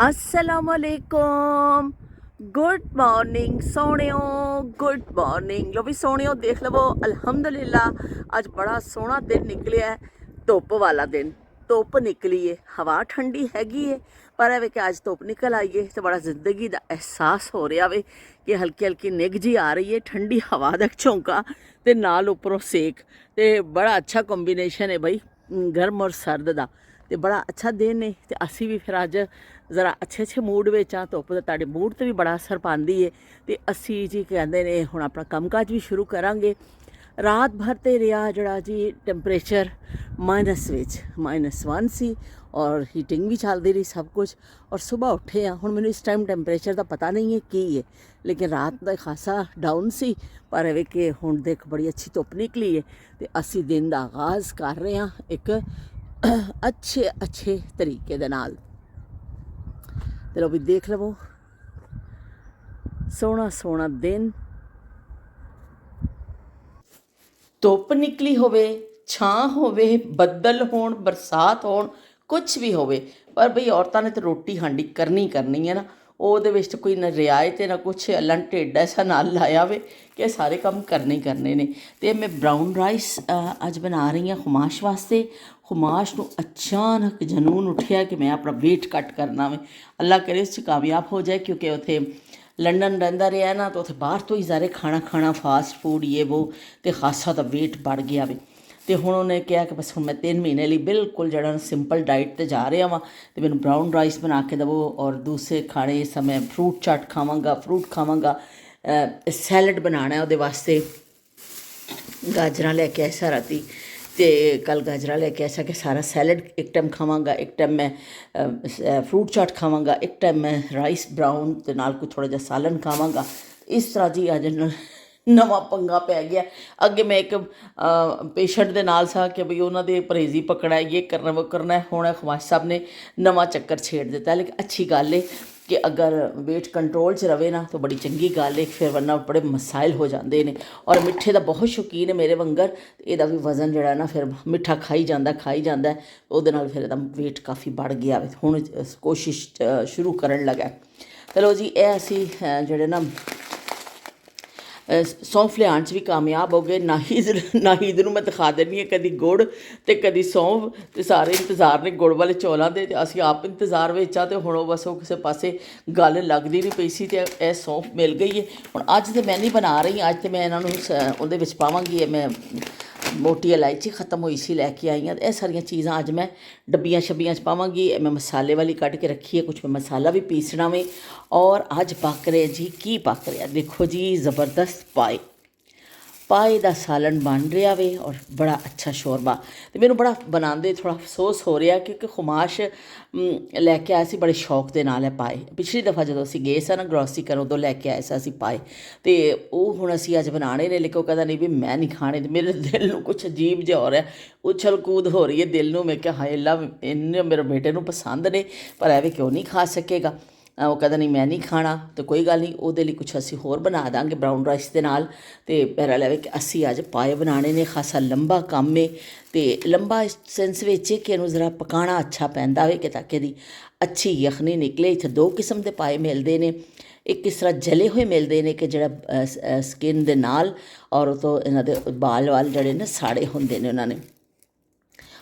असलामुअलैकुम। Good morning सोहणियो, good morning. लो भी सोहणियो देख लवो, अल्हम्दुलिल्लाह अज बड़ा सोहना दिन निकलिया है। धुप वाला दिन, धुप निकली है, हवा ठंडी हैगी है, पर है कि अज धुप निकल आई है तो बड़ा जिंदगी का एहसास हो रहा वे कि हल्की हल्की निग जी आ रही है, ठंडी हवा का झोंका ते नाल उपरों सेक, ते बड़ा अच्छा कॉम्बीनेशन है भाई गर्म और सर्द का। तो बड़ा अच्छा दिन है। तो असी भी फिर अज ज़रा अच्छे अच्छे मूड में हाँ, धुप तो तुहाडे मूड तो भी बड़ा असर पाती है। तो असी जी कहते ने हुण अपना कामकाज भी शुरू करांगे। रात भर तो रहा जड़ा जी टैंपरेचर -1 सी और हीटिंग भी चलती रही सब कुछ। और सुबह उठे हाँ, हुण मैनूं इस टाइम टैंपरेचर का पता नहीं है की है, लेकिन रात का खासा डाउन सी, पर है कि हुण देख बड़ी अच्छी धुप निकली है। तो असी दिन का आगाज़ कर रहे हैं एक अच्छे अच्छे तरीके दे नाल। चलो भी देख लवो, सोहना सोहना दिन, धुप निकली होवे, छां होवे, बदल होण, बरसात होण, कुछ भी होवे, पर बई औरतां ने तो रोटी हांडी करनी करनी है ना। ਉਹਦੇ ਵਿੱਚ ਤਾਂ ਕੋਈ ਨਾ ਰਿਆਇਤ ਹੈ ਨਾ ਕੁਛ, ਅੱਲਾ ਨੇ ਢਿੱਡ ਐਸਾ ਨਾਲ ਲਾਇਆ ਵੇ ਕਿ ਸਾਰੇ ਕੰਮ ਕਰਨੇ ਹੀ ਕਰਨੇ ਨੇ। ਅਤੇ ਮੈਂ ਬਰਾਊਨ ਰਾਈਸ ਅੱਜ ਬਣਾ ਰਹੀ ਹਾਂ ਖੁਮਾਸ਼ ਵਾਸਤੇ। ਖੁਮਾਸ਼ ਨੂੰ ਅਚਾਨਕ ਜਨੂਨ ਉੱਠਿਆ ਕਿ ਮੈਂ ਆਪਣਾ ਵੇਟ ਘੱਟ ਕਰਨਾ ਵੇ। ਅੱਲਾ ਕਰੇ ਉਸ 'ਚ ਕਾਮਯਾਬ ਹੋ ਜਾਏ, ਕਿਉਂਕਿ ਉੱਥੇ लंडन रहिंदा रहा ना, तो उत्थे बाहर तो ही सारे खाना खाना फास्ट फूड ये वो, तो खासा तो वेट बढ़ गया वे। तो हुण उन्हें कहा कि बस हुण मैं 3 महीने लिए बिल्कुल जड़ा सिंपल डाइट ते जा रहा वा, तो मैंने ब्राउन राइस बना के दवो और दूसरे खाने इस समय फ्रूट चाट खावांगा, फ्रूट खावांगा। सैलड बनाना है, उहदे वास्ते गाजरां लैके आए सां राती, तो कल गाजरा लेके ऐसा कि सारा सैलड एक टाइम खावांगा, एक टाइम मैं फ्रूट चाट खावांगा, एक टाइम मैं राइस ब्राउन ते नाल कोई थोड़ा जिहा सालन खावांगा। इस तरह जी अज नवा पंगा पै गया। अगे मैं एक पेशेंट दे नाल सा कि बई उन्हां दे परहेज़ी पकड़ा है, ये करना वो करना है। हुण ख्वाश साहब ने नवा चक्कर छेड़ दिता है, लेकिन अच्छी गल है कि अगर वेट कंट्रोल च रवे ना तो बड़ी चंगी गल है, फिर वरना बड़े मसाइल हो जाते हैं। और मिठे का बहुत शौकीन है मेरे वंगर, ਇਹਦਾ भी वजन जड़ा ना फिर मिठा खाई जाता है, ਉਹਦੇ ਨਾਲ फिर ਇਹਦਾ वेट काफ़ी बढ़ गया। हुण कोशिश शुरू करन लगा। चलो जी, ਇਹ ਅਸੀਂ ਜਿਹੜੇ ना सौंफ लियाण भी कामयाब हो गए। नाहीद नूं मैं दिखा देनी है कदी गुड़ तो कदी सौंफ, तो सारे इंतज़ार ने गुड़ वाले चौलों के, असीं आप इंतज़ार विच आ। तो हुण बस वो किसी पासे गल लगदी नहीं पई सी, ते यह सौंफ मिल गई है। हुण अज तो मैं नहीं बना रही, अज तो मैं इन्हां नूं उहदे विच पावांगी। मैं मोटी इलायची खत्म हुई सी लैके आई हाँ, यह सारिया चीज़ां अज मैं डब्बियां शब्बियां पावांगी। मैं मसाले वाली कट के रखी है, कुछ मैं मसाला भी पीसना में। और अज पक रहे जी, की पक रहा देखो जी, ज़बरदस्त पाए पाए का सालन बन रहा वे और बड़ा अच्छा शोरबा। तो मैनू बड़ा बनाते थोड़ा अफसोस हो रहा, क्योंकि खुमाश लैके आए सी बड़े शौक के नाल है पाए। पिछली दफ़ा जो असीं गए सा ना ग्रॉसरी करन, उदों लैके आए सा असीं पाए, तो हुण असीं अज बनाने ने। लेकिन कहता नहीं भी मैं नहीं खाने, मेरे दिल नूं कुछ अजीब जिहा हो रहा, उछल कूद हो रही है दिल नूं। मैं क्या हाय अल्लाह, इन्ने मेरे बेटे नूं पसंद ने, पर ऐ वी क्यों नहीं खा सकेगा। वो कहता नहीं मैं नहीं खाना, तो कोई गल नहीं, वो कुछ असी होर बना देंगे ब्राउन राइस के नाल। तो मेरा लवे कि असी अज पाए बनाने ने, खासा लंबा काम है। तो लंबा इस सेंस में कि इनू ज़रा पकाना अच्छा पैंदा है कि ताकि दी अच्छी यखनी निकले। इत्थे 2 किस्म के पाए मिलते हैं, एक इस तरह जले हुए मिलते हैं कि जड़ा स्किन दे नाल और तो इन्हां दे बाल वाल जड़े ने साड़े होंदे ने उन्होंने,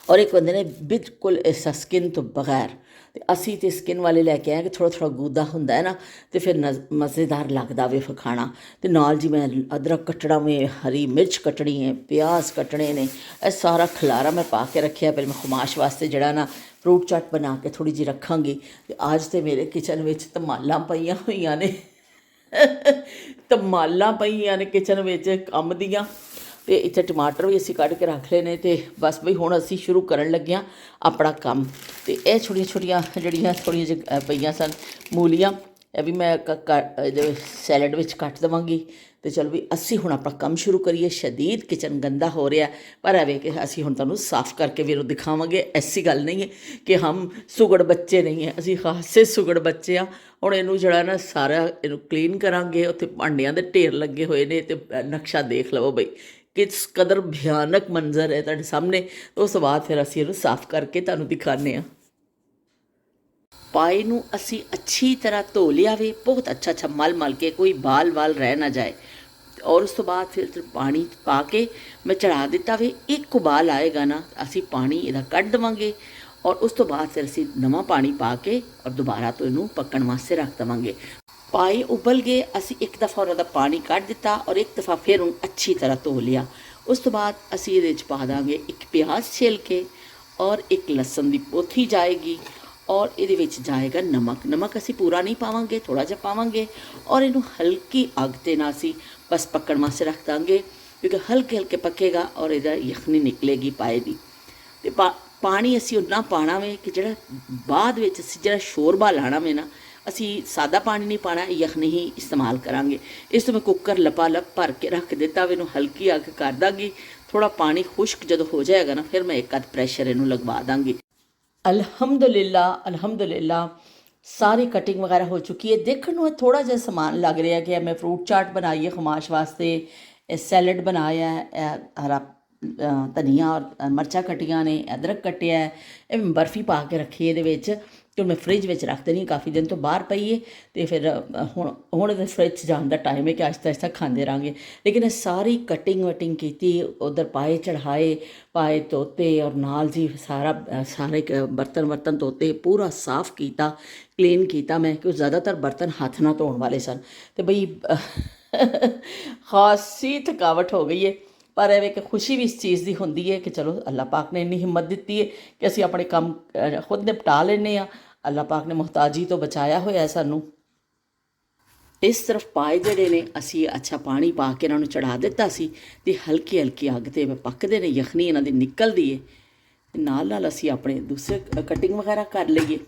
और एक होंदे ने बिल्कुल इस स्किन तो बगैर। तो असी तो स्किन वाले लैके आए कि थोड़ा थोड़ा गूदा होंदा है ना, तो फिर मज़ेदार लगता वे फिर खाना। तो नाल जी मैं अदरक कट्टना में, हरी मिर्च कट्टनी है, प्याज कट्टने ने, यह सारा खलारा मैं पा के रखिया। फिर मैं खुमाश वास्ते जड़ा ना फ्रूट चाट बना के थोड़ी जी रखांगी। तो अज तो मेरे किचन में धमालां पईयां होईयां ने धमालां पईयां ने किचन में कम दियां। तो इत्थे टमाटर भी असीं कट के रख लए ने। तो बस बई हुण असीं शुरू करन लगे हां अपना काम। तो यह छोटिया छोटिया जड़ियाँ थोड़िया जी पईयां सन मूलियां, यह भी मैं सैलड विच कट देवांगी। तो चलो भी असी हुण अपना काम शुरू करिए। शदीद किचन गंदा हो रहा, पर है कि असी हुण तुहानूं साफ़ करके भी दिखावांगे। ऐसी गल नहीं है कि हम सुगड़ बच्चे नहीं हैं, असी खासे सुगड़ बच्चे हाँ। हुण इनू जड़ा ना सारा इनू क्लीन करांगे। उत्थे भांडियां दे ढेर लगे हुए ने, तो नक्शा देख लवो बई किस कदर भयानक मंजर है तुहाडे सामने। तो उस बाद फिर असीं इहनूं साफ़ करके तुहानूं दिखाने। ਪਾਏ ਨੂੰ ਅਸੀਂ ਅੱਛੀ ਤਰ੍ਹਾਂ ਧੋ ਲਿਆ ਵੇ, ਬਹੁਤ ਅੱਛਾ ਮਲ ਮਲ ਕੇ, ਕੋਈ ਬਾਲ ਵਾਲ ਰਹਿ ਨਾ ਜਾਏ। ਔਰ ਉਸ ਤੋਂ ਬਾਅਦ ਫਿਰ ਪਾਣੀ ਪਾ ਕੇ ਮੈਂ ਚੜ੍ਹਾ ਦਿੱਤਾ ਵੇ। ਇੱਕ ਉਬਾਲ ਆਏਗਾ ਨਾ, ਅਸੀਂ ਪਾਣੀ ਇਹਦਾ ਕੱਢ ਦੇਵਾਂਗੇ ਔਰ ਉਸ ਤੋਂ ਬਾਅਦ ਫਿਰ ਅਸੀਂ ਨਵਾਂ ਪਾਣੀ ਪਾ ਕੇ ਔਰ ਦੁਬਾਰਾ ਤੋਂ ਇਹਨੂੰ ਪੱਕਣ ਵਾਸਤੇ ਰੱਖ ਦੇਵਾਂਗੇ। ਪਾਏ ਉਬਲ ਗਏ, ਅਸੀਂ ਇੱਕ ਦਫਾ ਉਹਦਾ ਪਾਣੀ ਕੱਢ ਦਿੱਤਾ ਔਰ ਇੱਕ ਦਫਾ ਫਿਰ ਉਹਨੂੰ ਅੱਛੀ ਤਰ੍ਹਾਂ ਧੋ ਲਿਆ। ਉਸ ਤੋਂ ਬਾਅਦ ਅਸੀਂ ਇਹਦੇ 'ਚ ਪਾ ਦਾਂਗੇ ਇੱਕ ਪਿਆਜ਼ ਛਿੱਲ ਕੇ ਔਰ ਇੱਕ ਲਸਣ ਦੀ ਪੋਥੀ ਜਾਏਗੀ ਔਰ ਇਹਦੇ ਵਿੱਚ ਜਾਏਗਾ ਨਮਕ। ਨਮਕ ਅਸੀਂ ਪੂਰਾ ਨਹੀਂ ਪਾਵਾਂਗੇ, ਥੋੜ੍ਹਾ ਜਿਹਾ ਪਾਵਾਂਗੇ ਔਰ ਇਹਨੂੰ ਹਲਕੀ ਅੱਗ 'ਤੇ ਨਾ ਅਸੀਂ ਬਸ ਪੱਕਣ ਵਾਸਤੇ ਰੱਖ ਦਾਂਗੇ, ਕਿਉਂਕਿ ਹਲਕੇ ਹਲਕੇ ਪੱਕੇਗਾ ਔਰ ਇਹਦਾ ਯਖਨੀ ਨਿਕਲੇਗੀ ਪਾਏ ਦੀ। ਅਤੇ ਪਾਣੀ ਅਸੀਂ ਉਨਾ ਪਾਉਣਾ ਵੇ ਕਿ ਜਿਹੜਾ ਬਾਅਦ ਵਿੱਚ ਅਸੀਂ ਜਿਹੜਾ ਸ਼ੋਰਬਾ ਲਾਣਾ ਵੇ ਨਾ, ਅਸੀਂ ਸਾਦਾ ਪਾਣੀ ਨਹੀਂ ਪਾਉਣਾ, ਯਖਨੀ ਹੀ ਇਸਤੇਮਾਲ ਕਰਾਂਗੇ। ਇਸ ਤੋਂ ਮੈਂ ਕੁੱਕਰ ਲਪਾਲਪ ਭਰ ਕੇ ਰੱਖ ਦਿੱਤਾ ਵੇ, ਇਹਨੂੰ ਹਲਕੀ ਅੱਗ ਕਰ ਦਾਂਗੀ। ਥੋੜ੍ਹਾ ਪਾਣੀ ਖੁਸ਼ਕ ਜਦੋਂ ਹੋ ਜਾਏਗਾ ਨਾ, ਫਿਰ ਮੈਂ ਇੱਕ ਅੱਧ ਪ੍ਰੈਸ਼ਰ ਇਹਨੂੰ ਲਗਵਾ ਦਾਂਗੀ। ਅਲਹਮਦੁਲਿਲਾ ਸਾਰੀ ਕਟਿੰਗ ਵਗੈਰਾ ਹੋ ਚੁੱਕੀ ਹੈ। ਦੇਖਣ ਨੂੰ ਥੋੜ੍ਹਾ ਜਿਹਾ ਸਮਾਨ ਲੱਗ ਰਿਹਾ ਕਿ ਮੈਂ ਫਰੂਟ ਚਾਟ ਬਣਾਈ ਹੈ ਖਮਾਸ਼ ਵਾਸਤੇ, ਇਹ ਸੈਲਡ ਬਣਾਇਆ ਹੈ, ਹਰਾ ਧਨੀਆ ਔਰ ਮਿਰਚਾਂ ਕੱਟੀਆਂ ਨੇ, ਅਦਰਕ ਕੱਟਿਆ, ਇਹ ਬਰਫੀ ਪਾ ਕੇ ਰੱਖੀ ਇਹਦੇ ਵਿੱਚ, ਕਿ ਮੈਂ ਫਰਿੱਜ ਵਿੱਚ ਰੱਖ ਦੇਣੀ, ਕਾਫੀ ਦਿਨ ਤੋਂ ਬਾਹਰ ਪਈ ਹੈ। ਅਤੇ ਫਿਰ ਹੁਣ ਇਹਦੇ ਫਰਿੱਜ 'ਚ ਜਾਣ ਦਾ ਟਾਈਮ ਹੈ ਕਿ ਆਹਿਸਤਾ ਆਹਿਸਤਾ ਖਾਂਦੇ ਰਹਾਂਗੇ। ਲੇਕਿਨ ਇਹ ਸਾਰੀ ਕਟਿੰਗ ਵਟਿੰਗ ਕੀਤੀ, ਉੱਧਰ ਪਾਏ ਚੜ੍ਹਾਏ, ਪਾਏ ਧੋਤੇ ਔਰ ਨਾਲ ਜੀ ਸਾਰੇ ਬਰਤਨ ਧੋਤੇ, ਪੂਰਾ ਸਾਫ਼ ਕੀਤਾ, ਕਲੀਨ ਕੀਤਾ ਮੈਂ, ਕਿਉਂ ਜ਼ਿਆਦਾਤਰ ਬਰਤਨ ਹੱਥ ਨਾਲ ਧੋਣ ਵਾਲੇ ਸਨ। ਅਤੇ ਬਈ ਖਾਸੀ ਥਕਾਵਟ ਹੋ ਗਈ ਹੈ, ਪਰ ਇਹ ਕਿ ਖੁਸ਼ੀ ਵੀ ਇਸ ਚੀਜ਼ ਦੀ ਹੁੰਦੀ ਹੈ ਕਿ ਚਲੋ ਅੱਲਾਹ ਪਾਕ ਨੇ ਇੰਨੀ ਹਿੰਮਤ ਦਿੱਤੀ ਹੈ ਕਿ ਅਸੀਂ ਆਪਣੇ ਕੰਮ ਖੁਦ ਨਿਪਟਾ ਲੈਂਦੇ ਹਾਂ। ਅੱਲਾਹ ਪਾਕ ਨੇ ਮੁਹਤਾਜੀ ਤੋਂ ਬਚਾਇਆ ਹੋਇਆ ਸਾਨੂੰ। ਇਸ ਤਰਫ ਪਾਏ ਜਿਹੜੇ ਨੇ ਅਸੀਂ ਅੱਛਾ ਪਾਣੀ ਪਾ ਕੇ ਇਹਨਾਂ ਨੂੰ ਚੜ੍ਹਾ ਦਿੱਤਾ ਸੀ, ਅਤੇ ਹਲਕੀ ਹਲਕੀ ਅੱਗ 'ਤੇ ਪੱਕਦੇ ਨੇ, ਯਖਨੀ ਇਹਨਾਂ ਦੀ ਨਿਕਲਦੀ ਹੈ। ਨਾਲ ਨਾਲ ਅਸੀਂ ਆਪਣੇ ਦੂਸਰੇ ਕਟਿੰਗ ਵਗੈਰਾ ਕਰ ਲਈਏ।